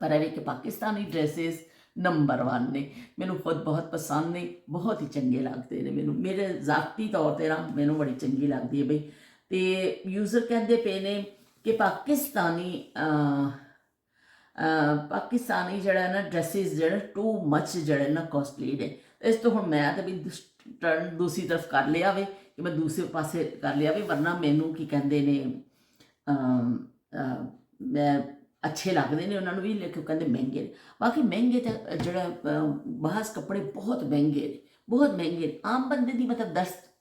ਪਰ ਇਹ ਕਿ ਪਾਕਿਸਤਾਨੀ ਡਰੈਸਿਸ ਨੰਬਰ 1 ਨੇ, ਮੈਨੂੰ ਖੁਦ ਬਹੁਤ ਪਸੰਦ ਨੇ, ਬਹੁਤ ਹੀ ਚੰਗੇ ਲੱਗਦੇ ਨੇ ਮੈਨੂੰ, ਮੇਰੇ ਜ਼ਾਤੀ ਤੌਰ 'ਤੇ ਨਾ ਮੈਨੂੰ ਬੜੀ ਚੰਗੀ ਲੱਗਦੀ ਹੈ ਬਈ। ਤੇ ਯੂਜ਼ਰ ਕਹਿੰਦੇ ਪਏ ਨੇ ਕਿ ਪਾਕਿਸਤਾਨੀ ਜਿਹੜਾ ਨਾ ਡਰੈਸਿਸ ਜਿਹੜਾ ਟੂ ਮੱਚ ਜਿਹੜਾ ਨਾ ਕੋਸਟਲੀ ਨੇ। ਇਸ ਤੋਂ ਹੁਣ ਮੈਂ ਤਾਂ ਵੀ ਟਰਨ ਦੂਸਰੀ ਤਰਫ ਕਰ ਲਿਆ ਵੇ, ਕਿ ਮੈਂ ਦੂਸਰੇ ਪਾਸੇ ਕਰ ਲਿਆ ਵੇ, ਵਰਨਾ ਮੈਨੂੰ ਕੀ ਕਹਿੰਦੇ ਨੇ ਮੈਂ ਅੱਛੇ ਲੱਗਦੇ ਨੇ ਉਹਨਾਂ ਨੂੰ ਵੀ, ਲੇਕਿਨ ਕਹਿੰਦੇ ਮਹਿੰਗੇ ਨੇ। ਬਾਕੀ ਮਹਿੰਗੇ ਤਾਂ ਜਿਹੜਾ ਬਾਹਰ ਕੱਪੜੇ ਬਹੁਤ ਮਹਿੰਗੇ ਨੇ, ਬਹੁਤ ਮਹਿੰਗੇ ਨੇ। ਆਮ ਬੰਦੇ ਦੀ ਮਤਲਬ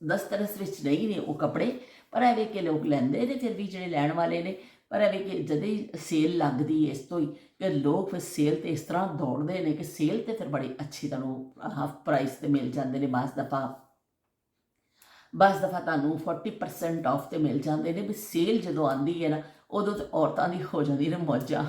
ਦਸਤਰਸ ਵਿੱਚ ਨਹੀਂ ਨੇ ਉਹ ਕੱਪੜੇ, ਪਰ ਇਹ ਵੇਖ ਕੇ ਲੋਕ ਲੈਂਦੇ ਨੇ ਫਿਰ ਵੀ ਜਿਹੜੇ ਲੈਣ ਵਾਲੇ ਨੇ। ਪਰ ਇਹ ਵੇਖ ਕੇ ਜਦੋਂ ਹੀ ਸੇਲ ਲੱਗਦੀ ਇਸ ਤੋਂ ਹੀ ਕਿ ਲੋਕ ਫਿਰ ਸੇਲ 'ਤੇ ਇਸ ਤਰ੍ਹਾਂ ਦੌੜਦੇ ਨੇ ਕਿ ਸੇਲ 'ਤੇ ਫਿਰ ਬੜੀ ਅੱਛੀ ਤੁਹਾਨੂੰ ਹਾਫ ਪ੍ਰਾਈਸ 'ਤੇ ਮਿਲ ਜਾਂਦੇ ਨੇ। ਬਸ ਦਫਾ ਤੁਹਾਨੂੰ 40% ਆਫ 'ਤੇ ਮਿਲ ਜਾਂਦੇ ਨੇ। ਵੀ ਸੇਲ ਜਦੋਂ ਆਉਂਦੀ ਹੈ ਨਾ, ਉਦੋਂ ਤਾਂ ਔਰਤਾਂ ਦੀ ਹੋ ਜਾਂਦੀ ਨੇ ਮੌਜਾਂ।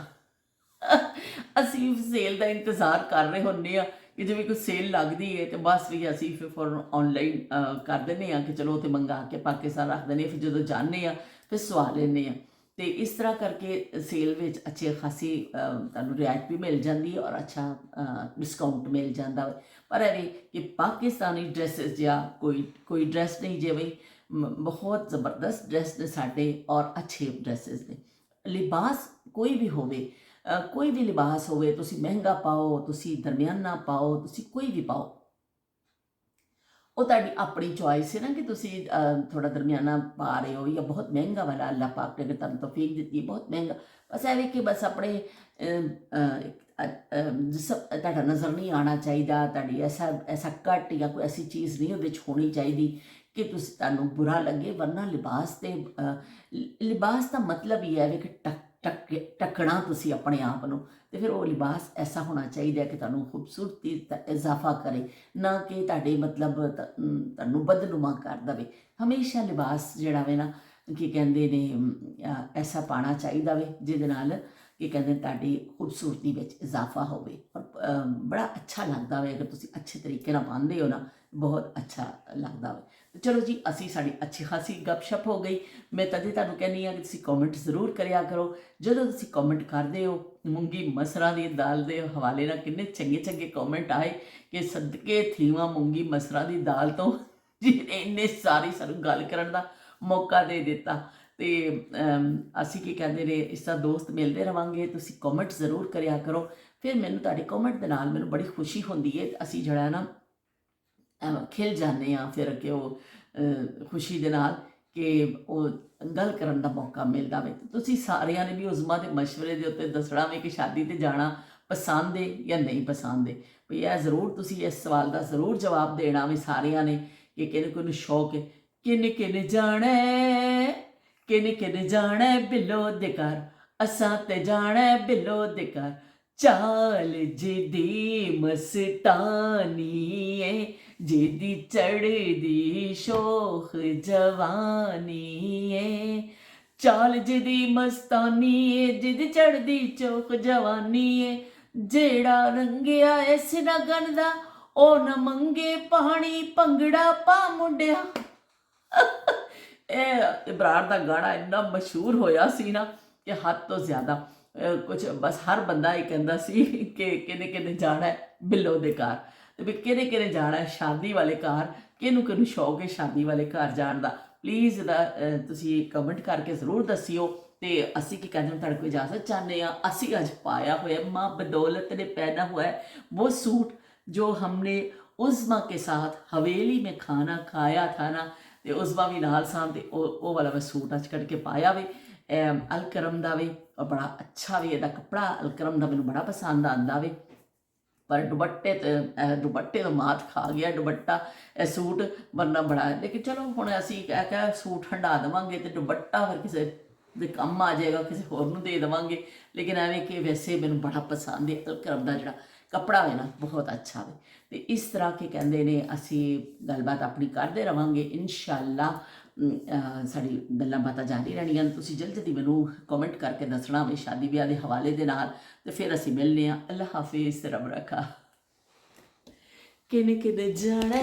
ਅਸੀਂ ਸੇਲ ਦਾ ਇੰਤਜ਼ਾਰ ਕਰ ਰਹੇ ਹੁੰਦੇ ਹਾਂ ਕਿ ਜਿਵੇਂ ਕੋਈ ਸੇਲ ਲੱਗਦੀ ਹੈ, ਅਤੇ ਬਸ ਵੀ ਅਸੀਂ ਫਿਰ ਆਨਲਾਈਨ ਕਰ ਦਿੰਦੇ ਹਾਂ ਕਿ ਚਲੋ ਉੱਥੇ ਮੰਗਾ ਕੇ ਪਾਕਿਸਤਾਨ ਰੱਖ ਦਿੰਦੇ ਹਾਂ। ਫਿਰ ਜਦੋਂ ਜਾਂਦੇ ਹਾਂ ਫਿਰ ਸਵਾ ਲੈਂਦੇ ਹਾਂ। ਤੇ ਇਸ ਤਰ੍ਹਾਂ ਕਰਕੇ ਸੇਲ ਵਿੱਚ ਅੱਛੀ ਖਾਸੀ ਤੁਹਾਨੂੰ ਰਿਆਇਤ ਵੀ ਮਿਲ ਜਾਂਦੀ ਹੈ ਔਰ ਅੱਛਾ ਡਿਸਕਾਊਂਟ ਮਿਲ ਜਾਂਦਾ। ਪਰ ਇਹ ਵੀ ਕਿ ਪਾਕਿਸਤਾਨੀ ਡਰੈਸਿਸ ਜਾਂ ਕੋਈ ਡਰੈਸ ਨਹੀਂ, ਜਿਵੇਂ ਬਹੁਤ ਜ਼ਬਰਦਸਤ ਡਰੈਸ ਨੇ ਸਾਡੇ ਔਰ ਅੱਛੇ ਡਰੈਸਿਸ ਨੇ। ਲਿਬਾਸ ਕੋਈ ਵੀ ਹੋਵੇ, ਕੋਈ ਵੀ ਲਿਬਾਸ ਹੋਵੇ, ਤੁਸੀਂ ਮਹਿੰਗਾ ਪਾਓ, ਤੁਸੀਂ ਦਰਮਿਆਨਾ ਪਾਓ, ਤੁਸੀਂ ਕੋਈ ਵੀ ਪਾਓ, ਉਹ ਤੁਹਾਡੀ ਆਪਣੀ ਚੋਇਸ ਹੈ ਨਾ ਕਿ ਤੁਸੀਂ ਥੋੜਾ ਦਰਮਿਆਨਾ ਪਾ ਰਹੇ ਹੋ ਜਾਂ ਬਹੁਤ ਮਹਿੰਗਾ ਵਾਲਾ। ਅੱਲਾ ਪਾਕ ਨੇ ਅਗਰ ਤੁਹਾਨੂੰ ਤੌਫੀਕ ਦਿੱਤੀ ਬਹੁਤ ਮਹਿੰਗਾ, ਬਸ ਐਵੇਂ ਕਿ ਬਸ ਆਪਣੇ ਤੁਹਾਡਾ ਨਜ਼ਰ ਨਹੀਂ ਆਉਣਾ ਚਾਹੀਦਾ, ਤੁਹਾਡੀ ਐਸਾ ਕੱਟ ਜਾਂ ਕੋਈ ਐਸੀ ਚੀਜ਼ ਨਹੀਂ ਉਹਦੇ 'ਚ ਹੋਣੀ ਚਾਹੀਦੀ ਕਿ ਤੁਹਾਨੂੰ ਬੁਰਾ ਲੱਗੇ। ਵਰਨਾ ਲਿਬਾਸ ਦਾ ਮਤਲਬ ਹੀ ਹੈ ਵੀ ਕਿ ਟੱਕਣਾ ਤੁਸੀਂ ਆਪਣੇ ਆਪ ਨੂੰ, ਅਤੇ ਫਿਰ ਉਹ ਲਿਬਾਸ ਐਸਾ ਹੋਣਾ ਚਾਹੀਦਾ ਕਿ ਤੁਹਾਨੂੰ ਖੂਬਸੂਰਤੀ ਦਾ ਇਜ਼ਾਫਾ ਕਰੇ, ਨਾ ਕਿ ਤੁਹਾਡੇ ਮਤਲਬ ਤੁਹਾਨੂੰ ਬਦਨੁਮਾ ਕਰ ਦੇਵੇ। ਹਮੇਸ਼ਾ ਲਿਬਾਸ ਜਿਹੜਾ ਵੇ ਨਾ ਕੀ ਕਹਿੰਦੇ ਨੇ ਐਸਾ ਪਾਉਣਾ ਚਾਹੀਦਾ ਵੇ ਜਿਹਦੇ ਨਾਲ ਕੀ ਕਹਿੰਦੇ ਤੁਹਾਡੀ ਖੂਬਸੂਰਤੀ ਵਿੱਚ ਇਜ਼ਾਫਾ ਹੋਵੇ। ਔਰ ਬੜਾ ਅੱਛਾ ਲੱਗਦਾ ਵੇ ਅਗਰ ਤੁਸੀਂ ਅੱਛੇ ਤਰੀਕੇ ਨਾਲ ਪਾਉਂਦੇ ਹੋ ਨਾ, ਬਹੁਤ ਅੱਛਾ ਲੱਗਦਾ ਵੇ। ਤੇ ਚਲੋ ਜੀ, ਸਾਡੀ ਅੱਛੀ ਖਾਸੀ ਗੱਪਸ਼ਪ ਹੋ ਗਈ। ਮੈਂ ਤਦੇ ਤੁਹਾਨੂੰ ਕਹਿੰਦੀ ਹਾਂ ਕਿ ਤੁਸੀਂ ਕਮੈਂਟ ਜ਼ਰੂਰ ਕਰਿਆ ਕਰੋ। ਜਦੋਂ ਤੁਸੀਂ ਕਮੈਂਟ ਕਰਦੇ ਹੋ ਮੂੰਗੀ ਮਸਰਾਂ ਦੀ ਦਾਲ ਦੇ ਹਵਾਲੇ ਨਾਲ ਕਿੰਨੇ ਚੰਗੇ ਚੰਗੇ ਕਮੈਂਟ ਆਏ ਕਿ ਸਦਕੇ ਥੀਵਾਂ ਮੂੰਗੀ ਮਸਰਾਂ ਦੀ ਦਾਲ ਤੋਂ, ਜਿਹਨੇ ਇੰਨੇ ਸਾਰੀ ਸਾਨੂੰ ਗੱਲ ਕਰਨ ਦਾ ਮੌਕਾ ਦੇ ਦਿੱਤਾ। ਤੇ ਅਸੀਂ ਕੀ ਕਹਿੰਦੇ ਨੇ ਇਸ ਤਰ੍ਹਾਂ ਦੋਸਤ ਮਿਲਦੇ ਰਹਾਂਗੇ। ਤੁਸੀਂ ਕਮੈਂਟ ਜ਼ਰੂਰ ਕਰਿਆ ਕਰੋ, ਫਿਰ ਮੈਨੂੰ ਤੁਹਾਡੇ ਕਮੈਂਟ ਦੇ ਨਾਲ ਮੈਨੂੰ ਬੜੀ ਖੁਸ਼ੀ ਹੁੰਦੀ ਹੈ। ਅਸੀਂ ਜਿਹੜਾ ਨਾ ਖਿਲ ਜਾਂਦੇ ਹਾਂ ਫਿਰ ਕਿ ਉਹ ਖੁਸ਼ੀ ਦੇ ਨਾਲ ਕਿ ਉਹ ਗੱਲ ਕਰਨ ਦਾ ਮੌਕਾ ਮਿਲਦਾ ਵੇ। ਤੁਸੀਂ ਸਾਰਿਆਂ ਨੇ ਵੀ ਉਜ਼ਮਾ ਦੇ ਮਸ਼ਵਰੇ ਦੇ ਉੱਤੇ ਦੱਸਣਾ ਵੇ ਕਿ ਸ਼ਾਦੀ 'ਤੇ ਜਾਣਾ ਪਸੰਦ ਹੈ ਜਾਂ ਨਹੀਂ ਪਸੰਦ ਹੈ। ਵੀ ਇਹ ਜ਼ਰੂਰ ਤੁਸੀਂ ਇਸ ਸਵਾਲ ਦਾ ਜ਼ਰੂਰ ਜਵਾਬ ਦੇਣਾ ਵੀ ਸਾਰਿਆਂ ਨੇ, ਕਿ ਕਿਹਨੇ ਕੋਈ ਨੂੰ ਸ਼ੌਕ ਹੈ ਕਿੰਨੇ ਕਿੰਨੇ ਜਾਣਾ, ਕਿੰਨੇ ਕਿੰਨੇ ਜਾਣਾ ਬਿੱਲੋ ਦੇ ਘਰ, ਅਸਾਂ ਤੇ ਜਾਣਾ ਬਿੱਲੋ ਦੇ ਘਰ। ਚਾਲ ਜਿਹਦੀ ਮਸਤਾਨੀ ਏ, ਜਿਹਦੀ ਚੜ੍ਹਦੀ ਸ਼ੋਖ ਜਵਾਨੀ ਏ। ਚਾਲ ਜਿਹਦੀ ਮਸਤਾਨੀ ਏ, ਜਿਹਦੀ ਚੜ੍ਹਦੀ ਚੋਖ ਜਵਾਨੀ ਏ। ਜਿਹੜਾ ਰੰਗਿਆ ਇਸ ਨਗਨ ਦਾ, ਉਹ ਨਾ ਮੰਗੇ ਪਾਣੀ, ਭੰਗੜਾ ਪਾ ਮੁੰਡਿਆ। ਇਹ ਇਬਰਾਰ ਦਾ ਗਾਣਾ ਇੰਨਾ ਮਸ਼ਹੂਰ ਹੋਇਆ ਸੀ ਨਾ ਕਿ ਹੱਦ ਤੋਂ ਜ਼ਿਆਦਾ। ਕੁਝ ਬਸ ਹਰ ਬੰਦਾ ਹੀ ਕਹਿੰਦਾ ਸੀ ਕਿ ਕਿੰਨੇ ਕਿੰਨੇ ਜਾਣਾ ਬਿੱਲੋ ਦੇ ਘਰ। ਤੇ ਵੀ ਕਿਹਨੇ ਕਿਹਨੇ ਜਾਣਾ ਹੈ ਸ਼ਾਦੀ ਵਾਲੇ ਘਰ, ਕਿਹਨੂੰ ਕਿਹਨੂੰ ਸ਼ੌਕ ਹੈ ਸ਼ਾਦੀ ਵਾਲੇ ਘਰ ਜਾਣ ਦਾ। ਪਲੀਜ਼ ਇਹਦਾ ਤੁਸੀਂ ਕਮੈਂਟ ਕਰਕੇ ਜ਼ਰੂਰ ਦੱਸਿਓ। ਤੇ ਅਸੀਂ ਕੀ ਕਹਿੰਦੇ ਤੁਹਾਡੇ ਕੋਲ ਇਜਾਜ਼ਤ ਚਾਹੁੰਦੇ ਹਾਂ। ਅਸੀਂ ਅੱਜ ਪਾਇਆ ਹੋਇਆ माँ बदौलत ने पहना हुआ है वो सूट जो हमने उज़्मा के साथ हवेली में खाना खाया था ना, ਤੇ ਉਜ਼ਮਾ ਵੀ ਨਾਲ ਸਾਂ ਤੇ ਉਹ ਵਾਲਾ ਮੈਂ ਸੂਟ ਅੱਜ ਕੱਢ ਕੇ ਪਾਇਆ ਵੇ ਅਲਕਰਮ ਦਾ ਵੇ, ਔਰ ਬੜਾ ਅੱਛਾ ਵੀ ਇਹਦਾ ਕੱਪੜਾ ਅਲਕਰਮ ਦਾ ਮੈਨੂੰ ਬੜਾ ਪਸੰਦ ਆਉਂਦਾ ਵੇ। ਪਰ ਦੁਪੱਟੇ ਤੋਂ ਮਾਤ ਖਾ ਗਿਆ ਦੁਪੱਟਾ ਇਹ ਸੂਟ ਵਰਨਾ ਬੜਾ, ਲੇਕਿਨ ਚਲੋ ਹੁਣ ਅਸੀਂ ਕਹਿ ਸੂਟ ਹੰਡਾ ਦੇਵਾਂਗੇ ਤੇ ਦੁਪੱਟਾ ਫਿਰ ਕਿਸੇ ਦੇ ਕੰਮ ਆ ਜਾਏਗਾ, ਕਿਸੇ ਹੋਰ ਨੂੰ ਦੇ ਦੇਵਾਂਗੇ। ਲੇਕਿਨ ਐਵੇਂ ਕਿ ਵੈਸੇ ਮੈਨੂੰ ਬੜਾ ਪਸੰਦ ਹੈ ਅਲਕਰਮ ਦਾ ਜਿਹੜਾ ਕੱਪੜਾ ਹੈ ਨਾ, ਬਹੁਤ ਅੱਛਾ ਵੇ। ਤੇ ਇਸ ਤਰ੍ਹਾਂ ਕੀ ਕਹਿੰਦੇ ਨੇ ਅਸੀਂ ਗੱਲਬਾਤ ਆਪਣੀ ਕਰਦੇ ਰਵਾਂਗੇ ਇਨਸ਼ਾਅੱਲਾ। ਸਾਡੀ ਗੱਲਾਂ ਬਾਤਾਂ ਜਾਰੀ ਰਹਿਣੀਆਂ। ਤੁਸੀਂ ਜਲਦੀ ਮੈਨੂੰ ਕਮੈਂਟ ਕਰਕੇ ਦੱਸਣਾ ਵੀ ਸ਼ਾਦੀ ਵਿਆਹ ਦੇ ਹਵਾਲੇ ਦੇ ਨਾਲ, ਤੇ ਫਿਰ ਅਸੀਂ ਮਿਲਨੇ ਹਾਂ। ਅੱਲਾ ਹਾਫਿਜ਼, ਰੱਬ ਰੱਖਾ। ਕਿਨ ਕਿਨ ਜਾਣਾ